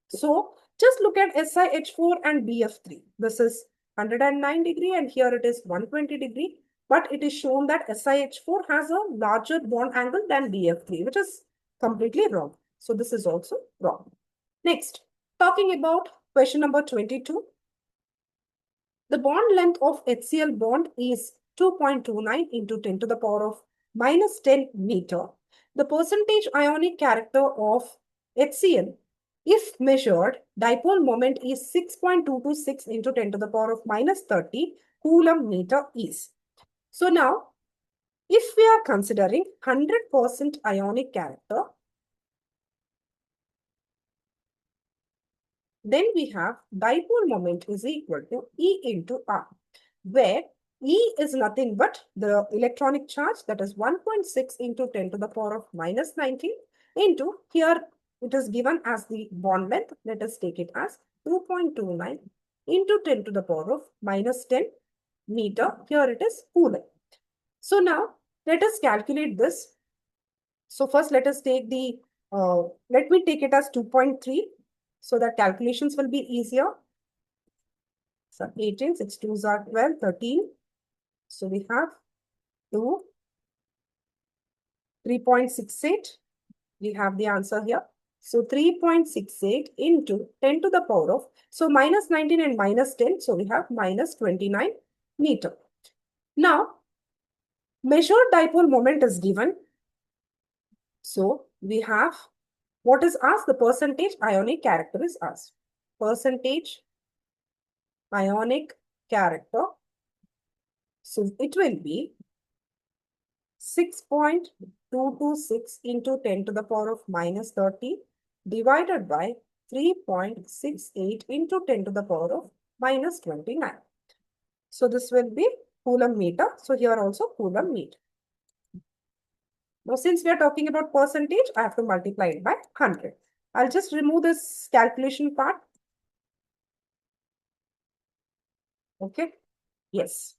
So just look at SiH4 and BF3. This is 109° and here it is 120°. But it is shown that SiH4 has a larger bond angle than BF3, which is completely wrong. So this is also wrong. Next, talking about question number 22. The bond length of HCl bond is 2.29 into 10 to the power of minus 10 meter. The percentage ionic character of HCl, if measured, dipole moment is 6.226 into 10 to the power of minus 30 coulomb meter is. So now, if we are considering 100% ionic character, then we have dipole moment is equal to E into R, where E is nothing but the electronic charge, that is 1.6 into 10 to the power of minus 19 into, here it is given as the bond length. Let us take it as 2.29 into 10 to the power of minus 10 meter. Here it is coulomb. So now let us calculate this. So first let us take the, let me take it as 2.3 so that calculations will be easier. So 18, 6 2s are 12, 13. So we have 2, 3.68. We have the answer here. So 3.68 into 10 to the power of, so minus 19 and minus 10. So we have minus 29 meter. Now, measured dipole moment is given. So we have what is asked? The percentage ionic character is asked. Percentage ionic character. So it will be 6.226 into 10 to the power of minus 30 divided by 3.68 into 10 to the power of minus 29. So this will be coulomb meter. So here also coulomb meter. Now since we are talking about percentage, I have to multiply it by 100. I'll just remove this calculation part. Okay. Yes.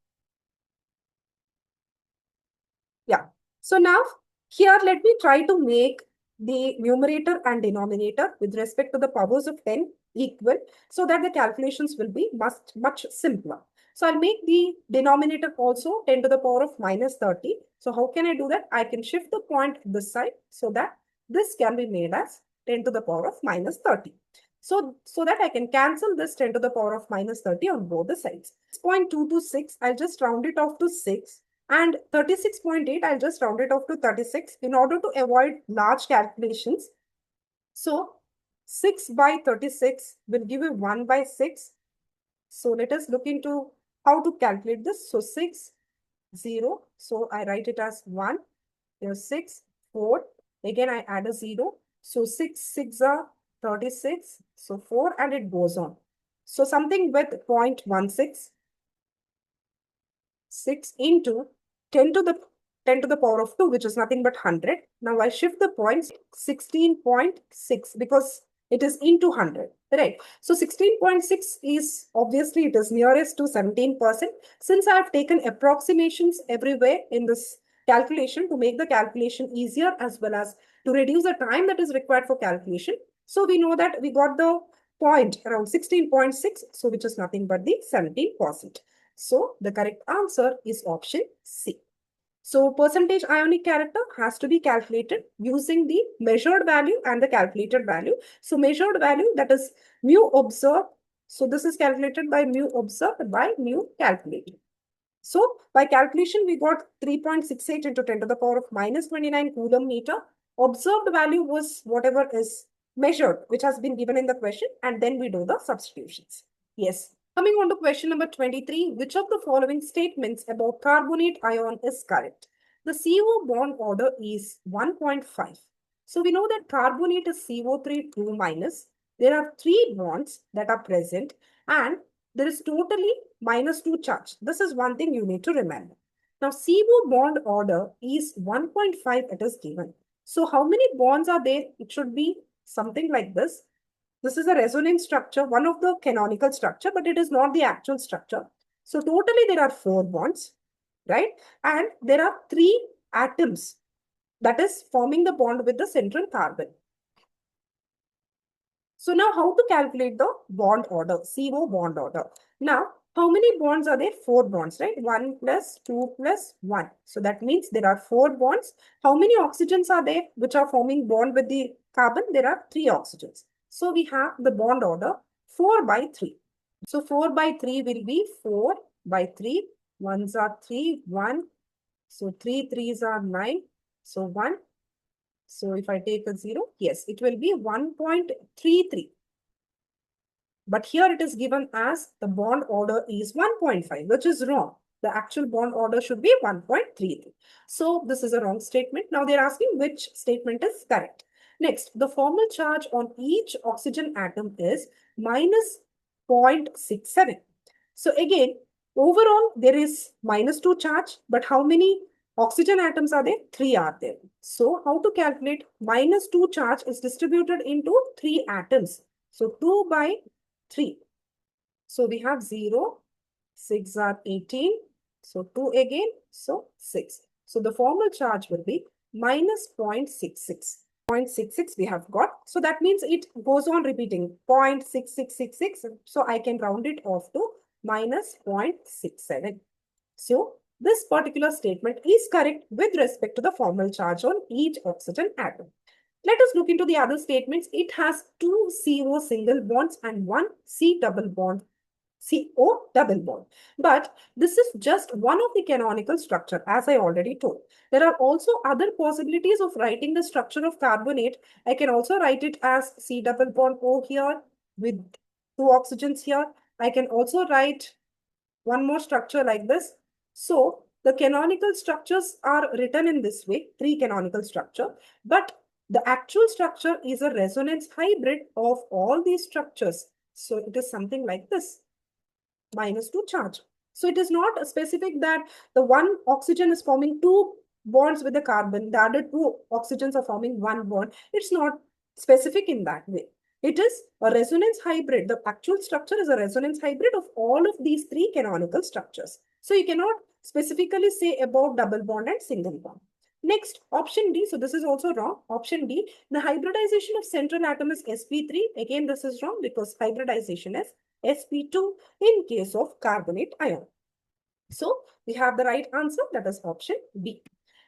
Yeah. So now here let me try to make the numerator and denominator with respect to the powers of 10 equal so that the calculations will be much simpler. So I'll make the denominator also 10 to the power of minus 30. So how can I do that? I can shift the point this side so that this can be made as 10 to the power of minus 30. So that I can cancel this 10 to the power of minus 30 on both the sides. 6.226, I'll just round it off to 6. And 36.8, I'll just round it off to 36 in order to avoid large calculations. So 6 by 36 will give you 1 by 6. So let us look into how to calculate this. So 6, 0. So I write it as 1. Here's 6, 4. Again, I add a 0. So 6, 6 are 36. So 4 and it goes on. So something with 0.16, 6 into 10 to the 10 to the power of 2, which is nothing but 100. Now I shift the points 16.6 because it is into 100, right? So 16.6 is obviously it is nearest to 17%. Since I have taken approximations everywhere in this calculation to make the calculation easier as well as to reduce the time that is required for calculation. So we know that we got the point around 16.6, so which is nothing but the 17%. So the correct answer is option C. So percentage ionic character has to be calculated using the measured value and the calculated value. So measured value, that is mu observed. So this is calculated by mu observed by mu calculated. So by calculation, we got 3.68 into 10 to the power of minus 29 coulomb meter. Observed value was whatever is measured, which has been given in the question, and then we do the substitutions. Yes. Coming on to question number 23, which of the following statements about carbonate ion is correct? The CO bond order is 1.5. So we know that carbonate is CO3 2 minus. There are 3 bonds that are present and there is totally minus 2 charge. This is one thing you need to remember. Now, CO bond order is 1.5 it is given. So how many bonds are there? It should be something like this. This is a resonance structure, one of the canonical structure, but it is not the actual structure. So totally there are 4 bonds, right? And there are 3 atoms that is forming the bond with the central carbon. So now how to calculate the bond order, CO bond order. Now, how many bonds are there? 4 bonds, right? 1 plus 2 plus 1. So that means there are 4 bonds. How many oxygens are there which are forming bond with the carbon? There are 3 oxygens. So we have the bond order 4 by 3. So 4 by 3 will be 4 by 3. 1s are 3, 1. So 3 3s are 9. So 1. So if I take a 0, yes, it will be 1.33. But here it is given as the bond order is 1.5, which is wrong. The actual bond order should be 1.33. So this is a wrong statement. Now they're asking which statement is correct. Next, the formal charge on each oxygen atom is minus 0.67. So again, overall there is minus 2 charge, but how many oxygen atoms are there? 3 are there. So how to calculate minus 2 charge is distributed into 3 atoms. So 2 by 3. So we have 0, 6 are 18. So 2 again, so 6. So the formal charge will be minus 0.66. 0.66 we have got. So that means it goes on repeating 0.6666. So I can round it off to minus 0.67. So this particular statement is correct with respect to the formal charge on each oxygen atom. Let us look into the other statements. It has 2 CO single bonds and 1 C double bond, CO double bond. But this is just one of the canonical structure, as I already told. There are also other possibilities of writing the structure of carbonate. I can also write it as C double bond O here with 2 oxygens here. I can also write one more structure like this. So the canonical structures are written in this way, 3 canonical structure, but the actual structure is a resonance hybrid of all these structures. So it is something like this, minus 2 charge. So it is not specific that the one oxygen is forming 2 bonds with the carbon, the other 2 oxygens are forming 1 bond. It's not specific in that way. It is a resonance hybrid. The actual structure is a resonance hybrid of all of these 3 canonical structures. So you cannot specifically say about double bond and single bond. Next, option D. So this is also wrong. Option D, the hybridization of central atom is sp3. Again, this is wrong because hybridization is sp2 in case of carbonate ion. So we have the right answer, that is option B.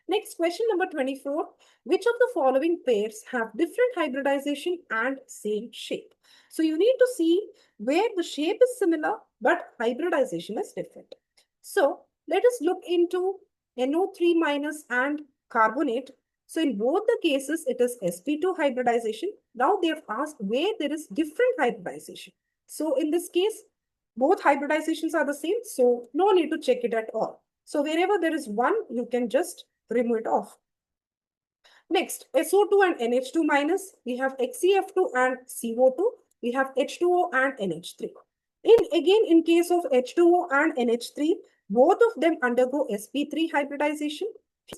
Next, question number 24. Which of the following pairs have different hybridization and same shape? So you need to see where the shape is similar, but hybridization is different. So let us look into NO3 minus and carbonate. So in both the cases, it is sp2 hybridization. Now they have asked where there is different hybridization. So in this case, both hybridizations are the same, so no need to check it at all. So wherever there is one, you can just remove it off. Next, SO2 and NH2 minus, we have HCF2 and CO2, we have H2O and NH3. In case of H2O and NH3, both of them undergo sp3 hybridization.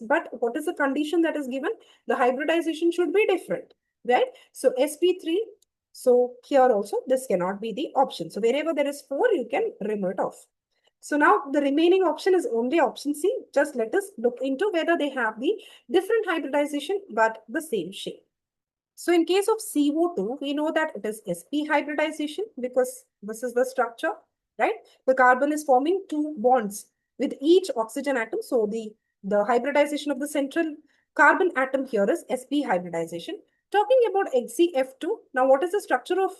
But what is the condition that is given? The hybridization should be different, right? So sp3, so here also this cannot be the option. So wherever there is 4, you can remove it off. So now the remaining option is only option C. Just let us look into whether they have the different hybridization but the same shape. So in case of CO2, we know that it is sp hybridization because this is the structure, right? The carbon is forming 2 bonds with each oxygen atom. So the hybridization of the central carbon atom here is sp hybridization. Talking about HCF2, now what is the structure of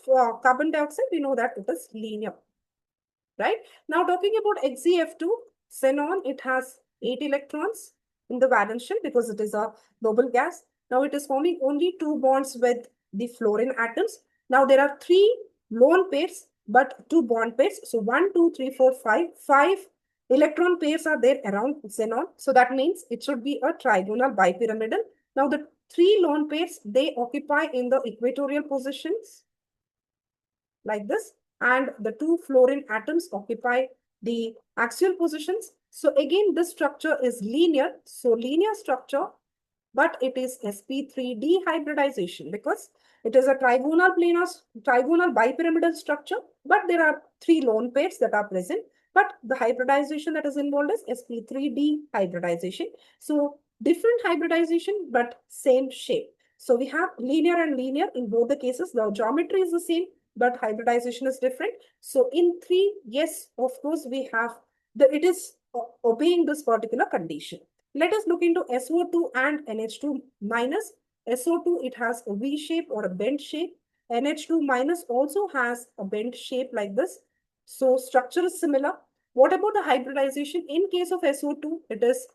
carbon dioxide? We know that it is linear, right? Now talking about HCF2, xenon, it has 8 electrons in the valence shell because it is a noble gas. Now it is forming only 2 bonds with the fluorine atoms. Now there are 3 lone pairs but 2 bond pairs. So 1, 2, 3, 4, 5. 5 electron pairs are there around xenon. So that means it should be a trigonal bipyramidal. Now the 3 lone pairs, they occupy in the equatorial positions like this, and the 2 fluorine atoms occupy the axial positions. So again, this structure is linear. So linear structure, but it is sp3 dehybridization because it is a trigonal bipyramidal structure, but there are 3 lone pairs that are present. But the hybridization that is involved is sp3 dehybridization. So different hybridization, but same shape. So we have linear and linear in both the cases. The geometry is the same, but hybridization is different. So in 3, yes, of course, we have it is obeying this particular condition. Let us look into SO2 and NH2 minus. SO2, it has a V shape or a bent shape. NH2 minus also has a bent shape like this. So structure is similar. What about the hybridization? In case of SO2, it is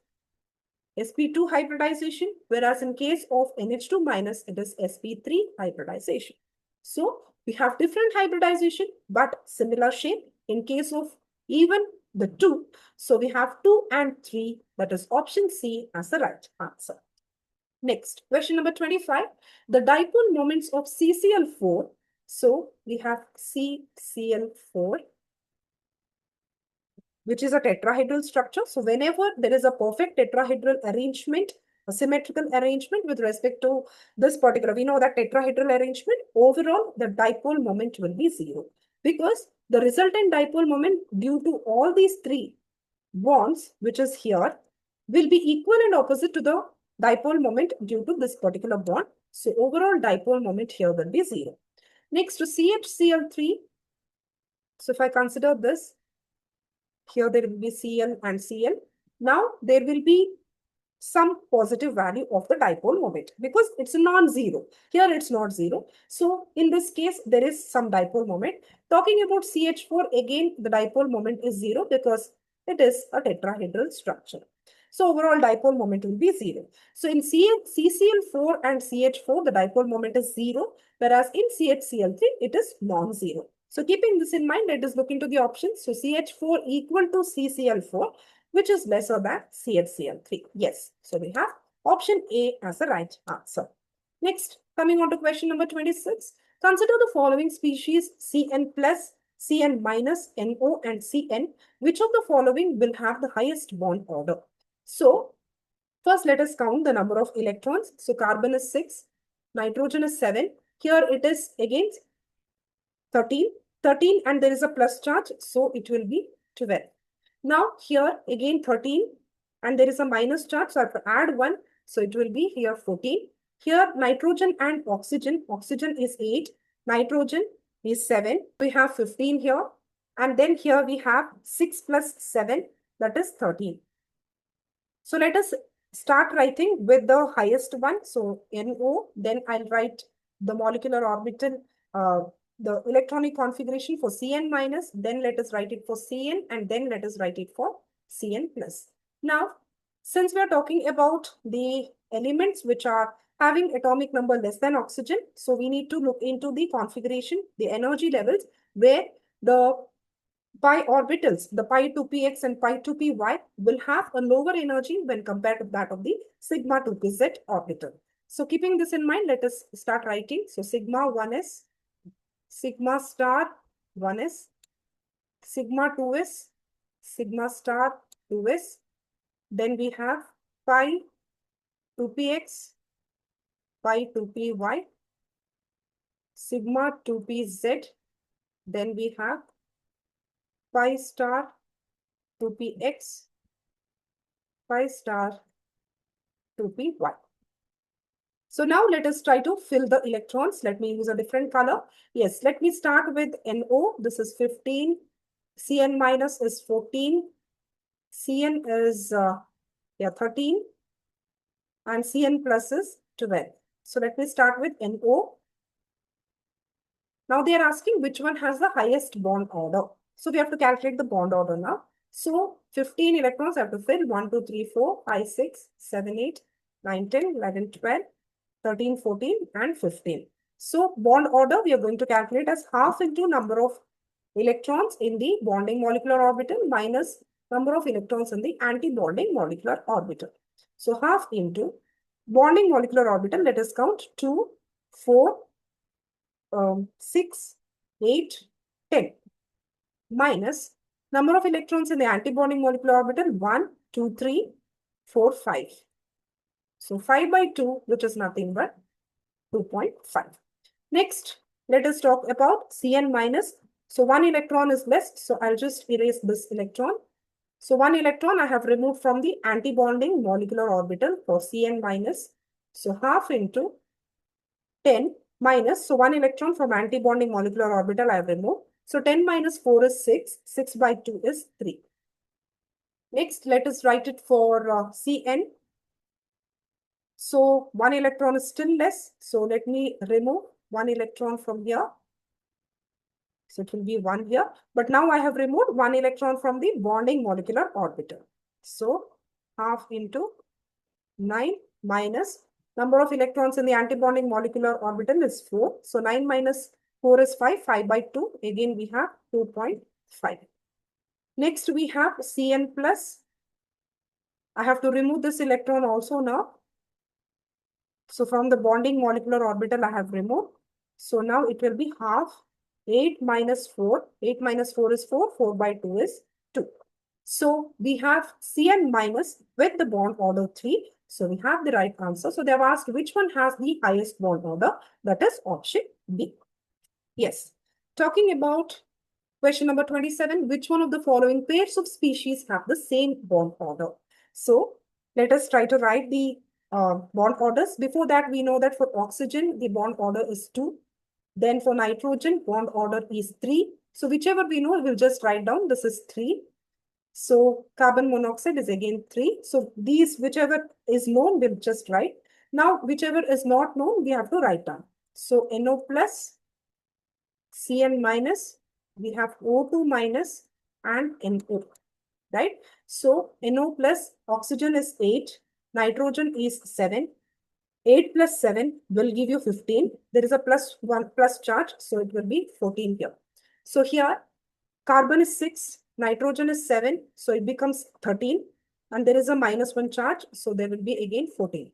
sp2 hybridization, whereas in case of NH2 minus, it is sp3 hybridization. So we have different hybridization, but similar shape in case of even the 2. So we have 2 and 3, that is option C as the right answer. Next, question number 25, the dipole moments of CCl4. So we have CCl4, which is a tetrahedral structure. So whenever there is a perfect tetrahedral arrangement, a symmetrical arrangement with respect to this particular, we know that tetrahedral arrangement, overall, the dipole moment will be 0 because the resultant dipole moment due to all these 3 bonds, which is here, will be equal and opposite to the dipole moment due to this particular bond. So overall dipole moment here will be 0. Next to CHCl3. So if I consider this, here there will be Cl and Cl. Now there will be some positive value of the dipole moment because it's a non-zero. Here it's not 0. So in this case, there is some dipole moment. Talking about CH4, again, the dipole moment is 0 because it is a tetrahedral structure. So overall dipole moment will be 0. So in CCl4 and CH4, the dipole moment is 0, whereas in CHCl3, it is non-zero. So keeping this in mind, let us look into the options. So CH4 equal to CCl4, which is lesser than CHCl3. Yes. So we have option A as the right answer. Next, coming on to question number 26. Consider the following species Cn plus, Cn minus, NO and Cn. Which of the following will have the highest bond order? So first let us count the number of electrons. So carbon is 6, nitrogen is 7. Here it is again 13. 13 and there is a plus charge, so it will be 12. Now here again 13 and there is a minus charge, so I have to add 1, so it will be here 14. Here nitrogen and oxygen, oxygen is 8, nitrogen is 7, we have 15 here, and then here we have 6 plus 7, that is 13. So let us start writing with the highest one, so NO, then I'll write the molecular orbital, the electronic configuration for Cn minus, then let us write it for Cn, and then let us write it for Cn plus. Now, since we are talking about the elements which are having atomic number less than oxygen, so we need to look into the configuration, the energy levels, where the pi orbitals, the pi 2px and pi 2py will have a lower energy when compared to that of the sigma 2pz orbital. So keeping this in mind, let us start writing. So sigma 1s, sigma star 1s, sigma 2s, sigma star 2s. Then we have pi 2px, pi 2py, sigma 2pz. Then we have pi star 2px, pi star 2py. So now let us try to fill the electrons. Let me use a different color. Yes, let me start with NO. This is 15. Cn minus is 14. Cn is 13. And Cn plus is 12. So let me start with NO. Now they are asking which one has the highest bond order. So we have to calculate the bond order now. So 15 electrons have to fill 1, 2, 3, 4, 5, 6, 7, 8, 9, 10, 11, 12, 13, 14, and 15. So bond order we are going to calculate as half into number of electrons in the bonding molecular orbital minus number of electrons in the anti-bonding molecular orbital. So half into bonding molecular orbital, let us count 2, 4, 6, 8, 10 minus number of electrons in the antibonding molecular orbital 1, 2, 3, 4, 5. So 5 by 2, which is nothing but 2.5. Next, let us talk about Cn minus. So 1 electron is less. So I'll just erase this electron. So 1 electron I have removed from the antibonding molecular orbital for Cn minus. So half into 10 minus, so 1 electron from antibonding molecular orbital I have removed. So 10 minus 4 is 6. 6 by 2 is 3. Next, let us write it for Cn. So 1 electron is still less. So let me remove 1 electron from here. So it will be 1 here. But now I have removed 1 electron from the bonding molecular orbital. So half into 9 minus number of electrons in the antibonding molecular orbital is 4. So 9 minus 4 is 5. 5 by 2. Again, we have 2.5. Next, we have Cn plus. I have to remove this electron also now. So from the bonding molecular orbital, I have removed. So now it will be half 8 minus 4. 8 minus 4 is 4. 4 by 2 is 2. So we have Cn minus with the bond order 3. So we have the right answer. So they have asked which one has the highest bond order. That is option B. Yes. Talking about question number 27. Which one of the following pairs of species have the same bond order? So let us try to write the bond orders. Before that, we know that for oxygen, the bond order is 2. Then for nitrogen, bond order is 3. So whichever we know, we'll just write down. This is 3. So carbon monoxide is again 3. So these, whichever is known, we'll just write. Now, whichever is not known, we have to write down. So NO plus, Cn minus, we have O2 minus and NO, right? So NO plus, oxygen is 8, nitrogen is 7. 8 plus 7 will give you 15. There is a plus 1 plus charge, so it will be 14 here. So here, carbon is 6, nitrogen is 7, so it becomes 13. And there is a minus 1 charge, so there will be again 14.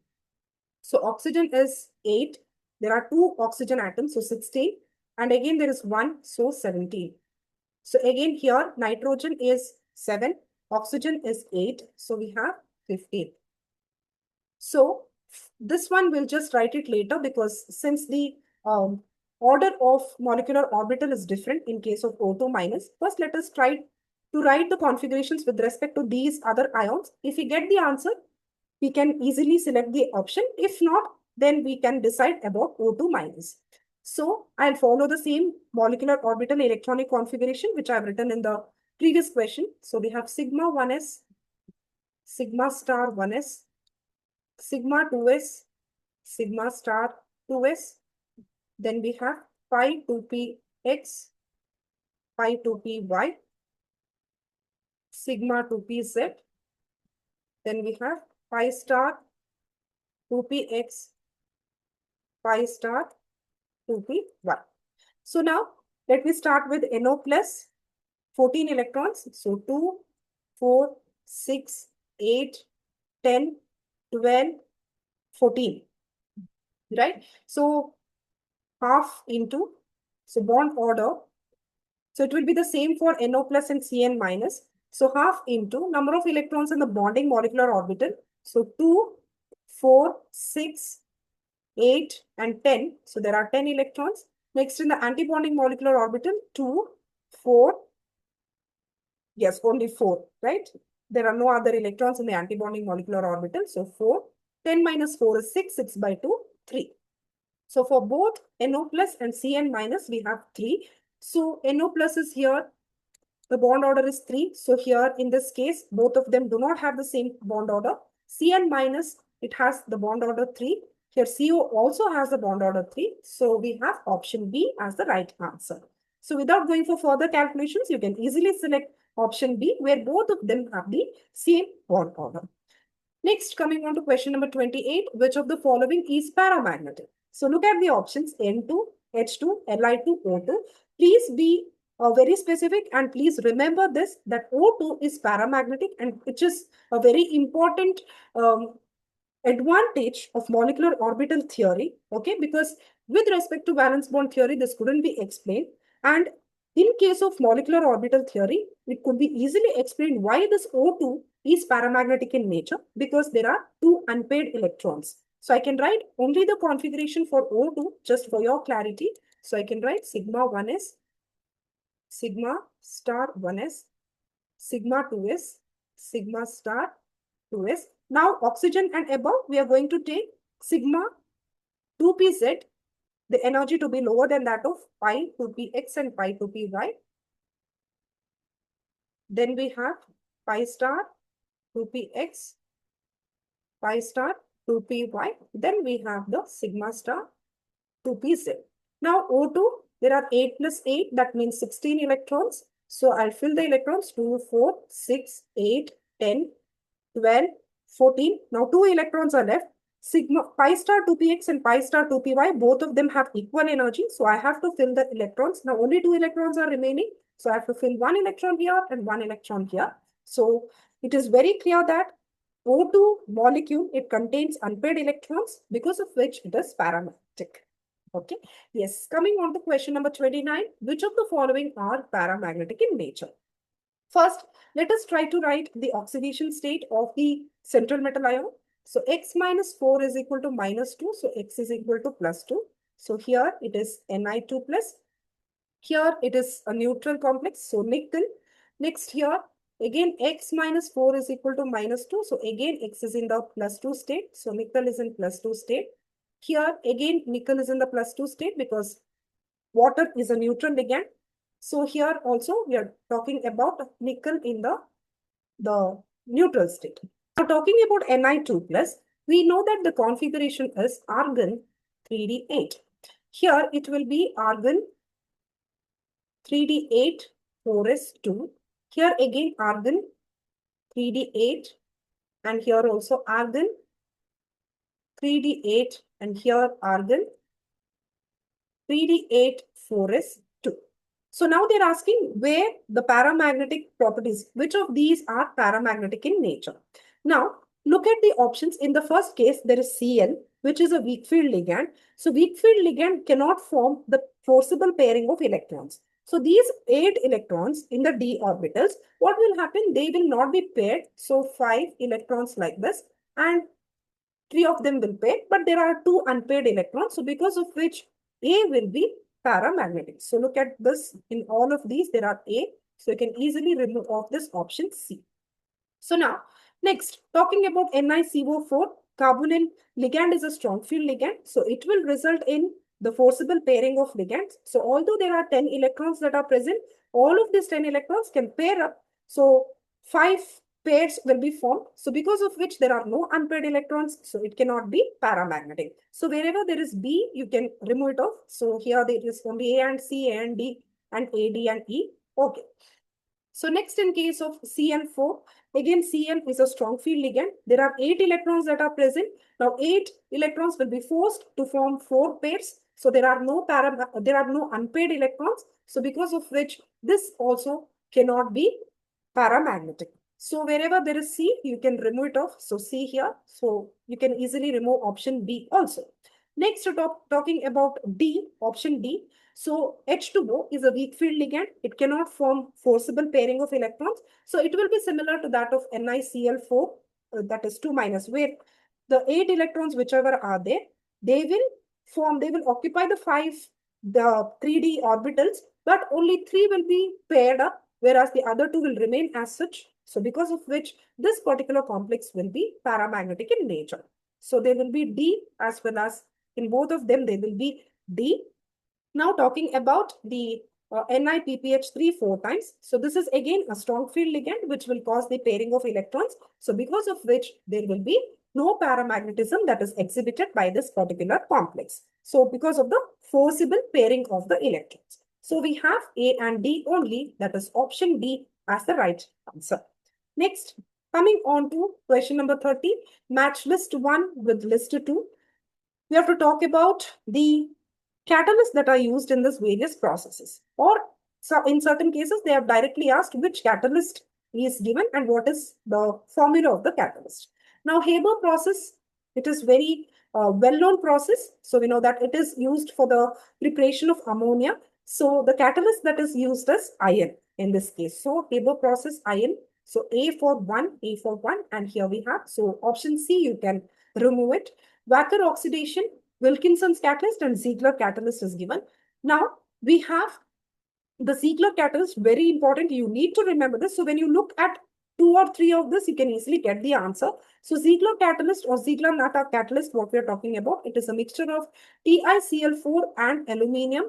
So oxygen is 8. There are 2 oxygen atoms, so 16. And again there is 1, so 17. So again here, nitrogen is 7, oxygen is 8, so we have 15. So this one we'll just write it later because since the order of molecular orbital is different in case of O2 minus, first let us try to write the configurations with respect to these other ions. If we get the answer, we can easily select the option. If not, then we can decide about O2 minus. So I'll follow the same molecular orbital electronic configuration which I've written in the previous question. So we have sigma 1s, sigma star 1s, sigma 2s, sigma star 2s. Then we have pi 2px, pi 2py, sigma 2pz. Then we have pi star 2px, pi star 2py. So now let me start with NO plus 14 electrons. So 2, 4, 6, 8, 10, 12, 14. right? So half into, so bond order. So it will be the same for NO plus and CN minus. So half into number of electrons in the bonding molecular orbital. So 2, 4, 6, 8, and 10. So there are 10 electrons. Next in the antibonding molecular orbital, 2, 4, yes, only 4, right? There are no other electrons in the antibonding molecular orbital. So 4, 10 minus 4 is 6, 6 by 2, 3. So for both NO plus and CN minus, we have 3. So NO plus is here, the bond order is 3. So here in this case, both of them do not have the same bond order. Cn minus, it has the bond order 3. Here CO also has the bond order 3. So we have option B as the right answer. So without going for further calculations, you can easily select option B where both of them have the same bond order. Next, coming on to question number 28, which of the following is paramagnetic? So look at the options N2, H2, Li2, O2. Please be very specific and please remember this, that O2 is paramagnetic and which is a very important advantage of molecular orbital theory, okay, because with respect to valence bond theory, this couldn't be explained. And in case of molecular orbital theory, it could be easily explained why this O2 is paramagnetic in nature, because there are two unpaired electrons. So I can write only the configuration for O2 just for your clarity. So I can write sigma 1s, sigma star 1s, sigma 2s, sigma star 2s. Now, oxygen and above, we are going to take sigma 2pz, the energy to be lower than that of pi 2px and pi 2py. Then we have pi star 2px, pi star 2py. Then we have the sigma star 2pz. Now, O2, there are 8 plus 8, that means 16 electrons. So I'll fill the electrons 2, 4, 6, 8, 10, 12, 14. Now 2 electrons are left. Sigma pi star 2px and pi star 2py, both of them have equal energy. So I have to fill the electrons. Now only 2 electrons are remaining. So I have to fill 1 electron here and 1 electron here. So it is very clear that O2 molecule, it contains unpaired electrons, because of which it is paramagnetic. Okay. Yes. Coming on to question number 29. Which of the following are paramagnetic in nature? First, let us try to write the oxidation state of the central metal ion. So x minus 4 is equal to minus 2. So x is equal to plus 2. So here it is Ni2 plus. Here it is a neutral complex. So nickel. Next here, again x minus 4 is equal to minus 2. So again x is in the plus 2 state. So nickel is in plus 2 state. Here again nickel is in the plus 2 state because water is a neutral ligand. So here also we are talking about nickel in the neutral state. Now talking about Ni2 plus, we know that the configuration is argon 3d8. Here it will be argon 3d8 4s2. Here again argon 3d8 and here also argon 3d8 and here argon 3d8 4s2. So now they're asking where the paramagnetic properties, which of these are paramagnetic in nature. Now, look at the options. In the first case, there is Cl, which is a weak field ligand. So weak field ligand cannot form the forcible pairing of electrons. So these 8 electrons in the d orbitals, what will happen? They will not be paired. So 5 electrons like this and 3 of them will pair, but there are 2 unpaired electrons. So because of which A will be paramagnetic. So look at this. In all of these, there are A. So you can easily remove off this option C. So now, next, talking about NiCO4, carbonyl ligand is a strong field ligand. So it will result in the forcible pairing of ligands. So although there are 10 electrons that are present, all of these 10 electrons can pair up. So 5 pairs will be formed. So because of which there are no unpaired electrons, so it cannot be paramagnetic. So wherever there is B, you can remove it off. So here there is only A and C, A and D, and A, D, and E. Okay. So next in case of CN4, again CN is a strong field ligand. There are 8 electrons that are present. Now 8 electrons will be forced to form 4 pairs. So there are no unpaired electrons. So because of which this also cannot be paramagnetic. So wherever there is C, you can remove it off. So C here. So you can easily remove option B also. Next, talking about D, option D. So H2O is a weak field ligand. It cannot form forcible pairing of electrons. So it will be similar to that of NiCl4, that is 2 minus, where the 8 electrons, whichever are there, they will occupy the 3D orbitals, but only 3 will be paired up, whereas the other 2 will remain as such. So because of which this particular complex will be paramagnetic in nature. So there will be D as well as in both of them, they will be D. Now talking about the NiPPH3 4 times. So this is again a strong field ligand which will cause the pairing of electrons. So because of which there will be no paramagnetism that is exhibited by this particular complex. So because of the forcible pairing of the electrons. So we have A and D only, that is option D as the right answer. Next, coming on to question number 30, match list 1 with list 2. We have to talk about the catalysts that are used in this various processes. Or so in certain cases, they have directly asked which catalyst is given and what is the formula of the catalyst. Now, Haber process, it is very well-known process. So we know that it is used for the preparation of ammonia. So the catalyst that is used is iron in this case. So Haber process iron. So A for 1, and here we have. So option C, you can remove it. Wacker oxidation, Wilkinson's catalyst and Ziegler catalyst is given. Now, we have the Ziegler catalyst, very important. You need to remember this. So when you look at 2 or 3 of this, you can easily get the answer. So Ziegler catalyst or Ziegler-Natta catalyst, what we are talking about, it is a mixture of TiCl4 and aluminium,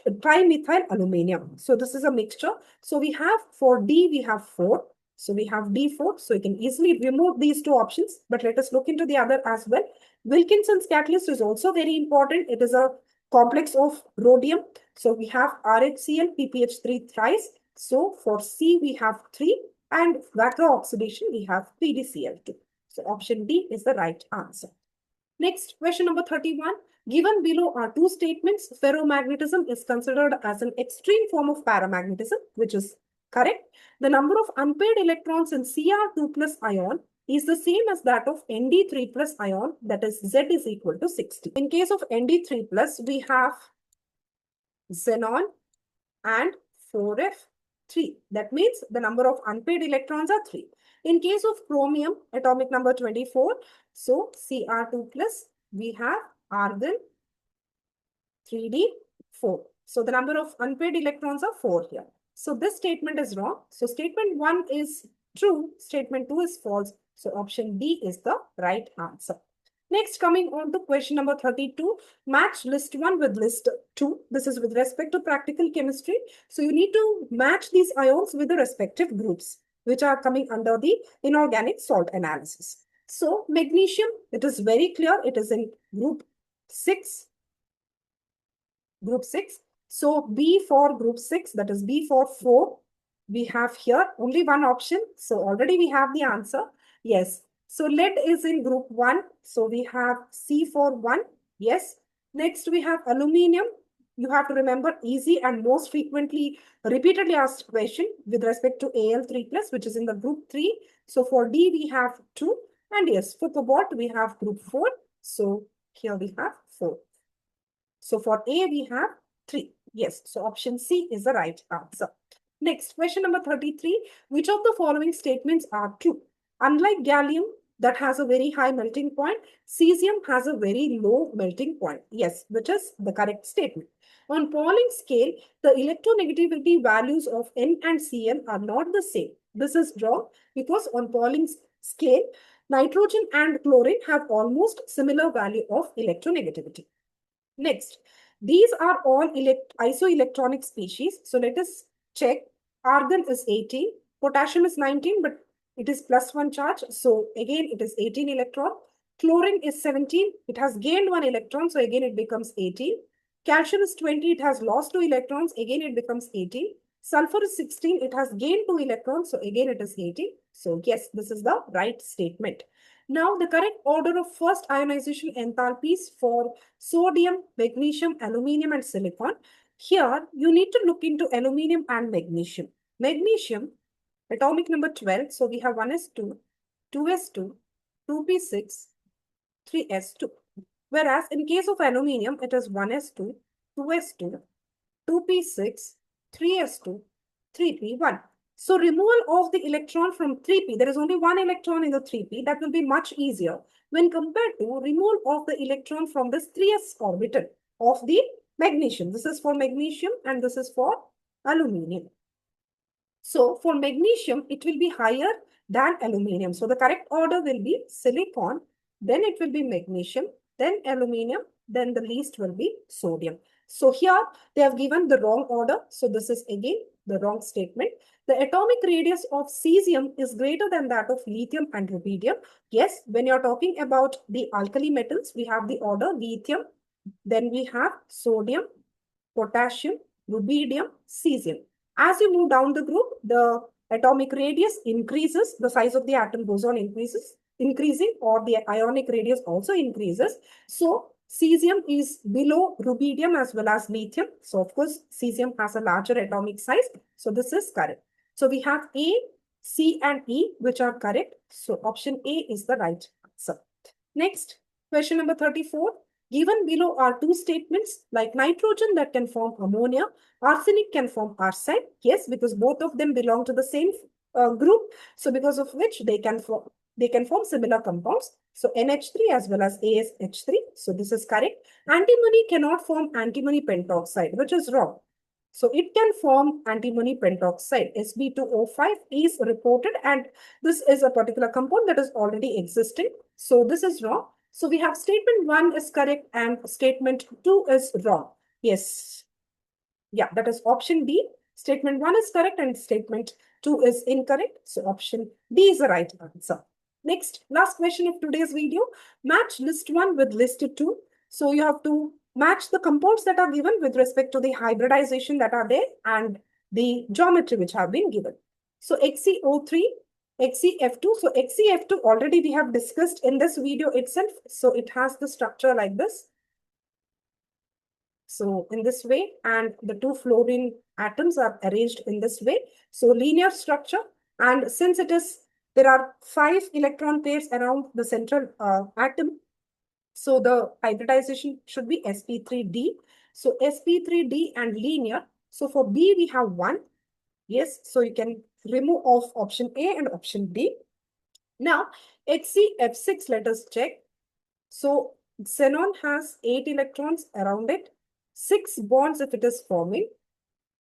trimethyl aluminium. So this is a mixture. So we have for D, we have 4. So we have D4. So you can easily remove these 2 options, but let us look into the other as well. Wilkinson's catalyst is also very important. It is a complex of rhodium. So we have RHCl, PPH3 thrice. So for C, we have 3. And Wacker oxidation, we have PDCl2. So option D is the right answer. Next, question number 31. Given below are 2 statements. Ferromagnetism is considered as an extreme form of paramagnetism, which is correct. The number of unpaired electrons in Cr2 plus ion is the same as that of Nd3 plus ion, that is Z is equal to 60. In case of Nd3 plus, we have xenon and 4f3. That means the number of unpaired electrons are 3. In case of chromium, atomic number 24, so Cr2 plus, we have argon 3d4. So the number of unpaired electrons are 4 here. So this statement is wrong. So statement 1 is true, statement 2 is false. So option D is the right answer. Next, coming on to question number 32, match list 1 with list 2. This is with respect to practical chemistry. So you need to match these ions with the respective groups, which are coming under the inorganic salt analysis. So magnesium, it is very clear. It is in group 6. Group 6. So B for group 6, that is B for 4. We have here only one option. So already we have the answer. Yes. So lead is in group 1. So we have C for 1. Yes. Next we have aluminium. You have to remember easy and most frequently repeatedly asked question with respect to Al3+, which is in the group 3. So for D we have 2. And yes, for cobalt we have group 4. So here we have 4. So for A, we have 3. Yes, so option C is the right answer. Next, question number 33. Which of the following statements are true? Unlike gallium, that has a very high melting point, cesium has a very low melting point. Yes, which is the correct statement. On Pauling scale, the electronegativity values of N and Cl are not the same. This is wrong because on Pauling scale, nitrogen and chlorine have almost similar value of electronegativity. Next, these are all isoelectronic species. So let us check. Argon is 18, potassium is 19, but it is +1 charge. So again, it is 18 electron. Chlorine is 17. It has gained 1 electron. So again, it becomes 18. Calcium is 20. It has lost 2 electrons. Again, it becomes 18. Sulfur is 16. It has gained 2 electrons. So again, it is 18. So yes, this is the right statement. Now, the correct order of first ionization enthalpies for sodium, magnesium, aluminium, and silicon. Here, you need to look into aluminium and magnesium. Magnesium, atomic number 12. So, we have 1s2, 2s2, 2p6, 3s2. Whereas in case of aluminium, it is 1s2, 2s2, 2p6, 3s2, 3p1. So removal of the electron from 3p, there is only one electron in the 3p, that will be much easier when compared to removal of the electron from this 3s orbital of the magnesium. This is for magnesium and this is for aluminium. So for magnesium, it will be higher than aluminium. So the correct order will be silicon, then it will be magnesium, then aluminium, then the least will be sodium. So here they have given the wrong order. So this is again the wrong statement. The atomic radius of cesium is greater than that of lithium and rubidium. Yes, when you're talking about the alkali metals, we have the order lithium, then we have sodium, potassium, rubidium, cesium. As you move down the group, the atomic radius increases, the size of the atom goes on increasing, or the ionic radius also increases. So cesium is below rubidium as well as lithium. So of course, cesium has a larger atomic size. So this is correct. So we have A, C and E, which are correct. So option A is the right answer. Next, question number 34. Given below are two statements like nitrogen that can form ammonia, arsenic can form arsine. Yes, because both of them belong to the same group. So because of which they can form similar compounds. So NH3 as well as ASH3. So this is correct. Antimony cannot form antimony pentoxide, which is wrong. So it can form antimony pentoxide. Sb2O5 is reported, and this is a particular compound that is already existing. So this is wrong. So we have statement 1 is correct and statement 2 is wrong. Yes. Yeah, that is option D. Statement 1 is correct and statement 2 is incorrect. So option D is the right answer. Next, last question of today's video. Match list 1 with list 2. So you have to match the compounds that are given with respect to the hybridization that are there and the geometry which have been given. So XeO3, XeF2. So XeF2 already we have discussed in this video itself. So it has the structure like this. So in this way, and the two fluorine atoms are arranged in this way. So linear structure, and since there are 5 electron pairs around the central atom, so the hybridization should be sp3d. So sp3d and linear. So for B we have 1. Yes, so you can remove off option A and option D. Now HCF6, let us check. So xenon has 8 electrons around it, 6 bonds if it is forming.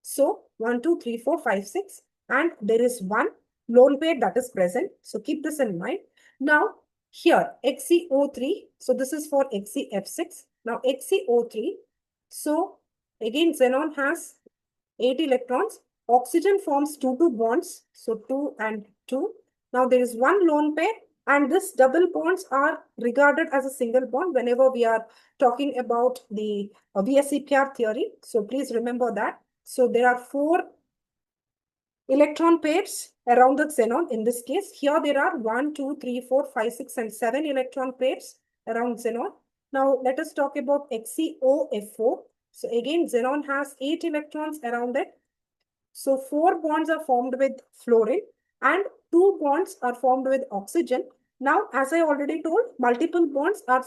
So 1, 2, 3, 4, 5, 6, and there is one lone pair that is present. So keep this in mind. Now here XeO3, so this is for XeF6. Now XeO3, so again xenon has 8 electrons. Oxygen forms 2 bonds, so 2 and 2. Now there is one lone pair, and this double bonds are regarded as a single bond whenever we are talking about the VSEPR theory. So please remember that. So there are 4 electron pairs around the xenon. In this case, here there are 1, 2, 3, 4, 5, 6, and 7 electron pairs around xenon. Now let us talk about XeOF4. So again, xenon has 8 electrons around it. So 4 bonds are formed with fluorine and 2 bonds are formed with oxygen. Now, as I already told, multiple bonds are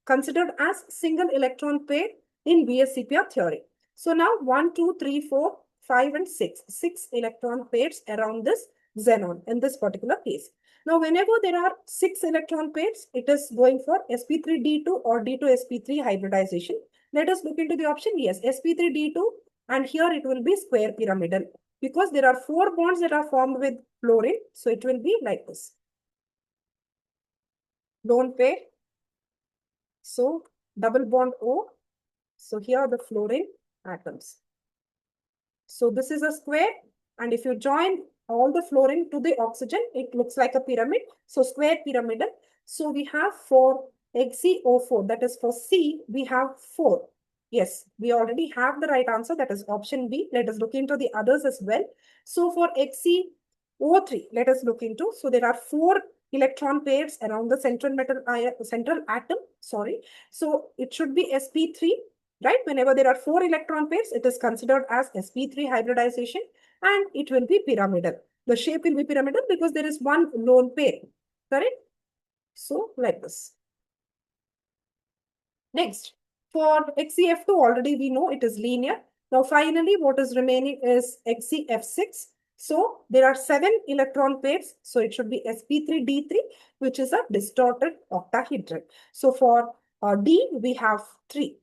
considered as single electron pair in VSEPR theory. So now 1, 2, 3, 4, 5 and 6. 6 electron pairs around this xenon in this particular case. Now, whenever there are 6 electron pairs, it is going for sp3d2 or d2sp3 hybridization. Let us look into the option. Yes, sp3d2, and here it will be square pyramidal because there are 4 bonds that are formed with fluorine. So it will be like this. Lone pair. So double bond O. So here are the fluorine atoms. So this is a square, and if you join all the fluorine to the oxygen, it looks like a pyramid. So square pyramidal. So we have for XeO4, that is for C, we have 4. Yes, we already have the right answer, that is option B. Let us look into the others as well. So for XeO3, let us look into. So there are 4 electron pairs around the central atom. Sorry. So it should be sp3. Right? Whenever there are 4 electron pairs, it is considered as sp3 hybridization, and it will be pyramidal. The shape will be pyramidal because there is one lone pair. Correct? So, like this. Next, for XeF2 already we know it is linear. Now finally what is remaining is XeF6. So there are 7 electron pairs. So it should be sp3d3, which is a distorted octahedron. So for D we have 3.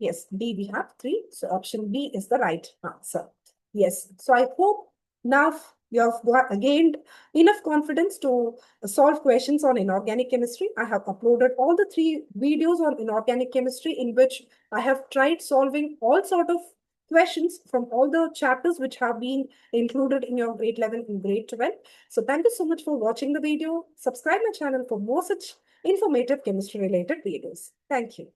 Yes, D we have 3. So option B is the right answer. Yes. So I hope now you have gained enough confidence to solve questions on inorganic chemistry. I have uploaded all the 3 videos on inorganic chemistry in which I have tried solving all sort of questions from all the chapters which have been included in your grade 11 and grade 12. So thank you so much for watching the video. Subscribe my channel for more such informative chemistry related videos. Thank you.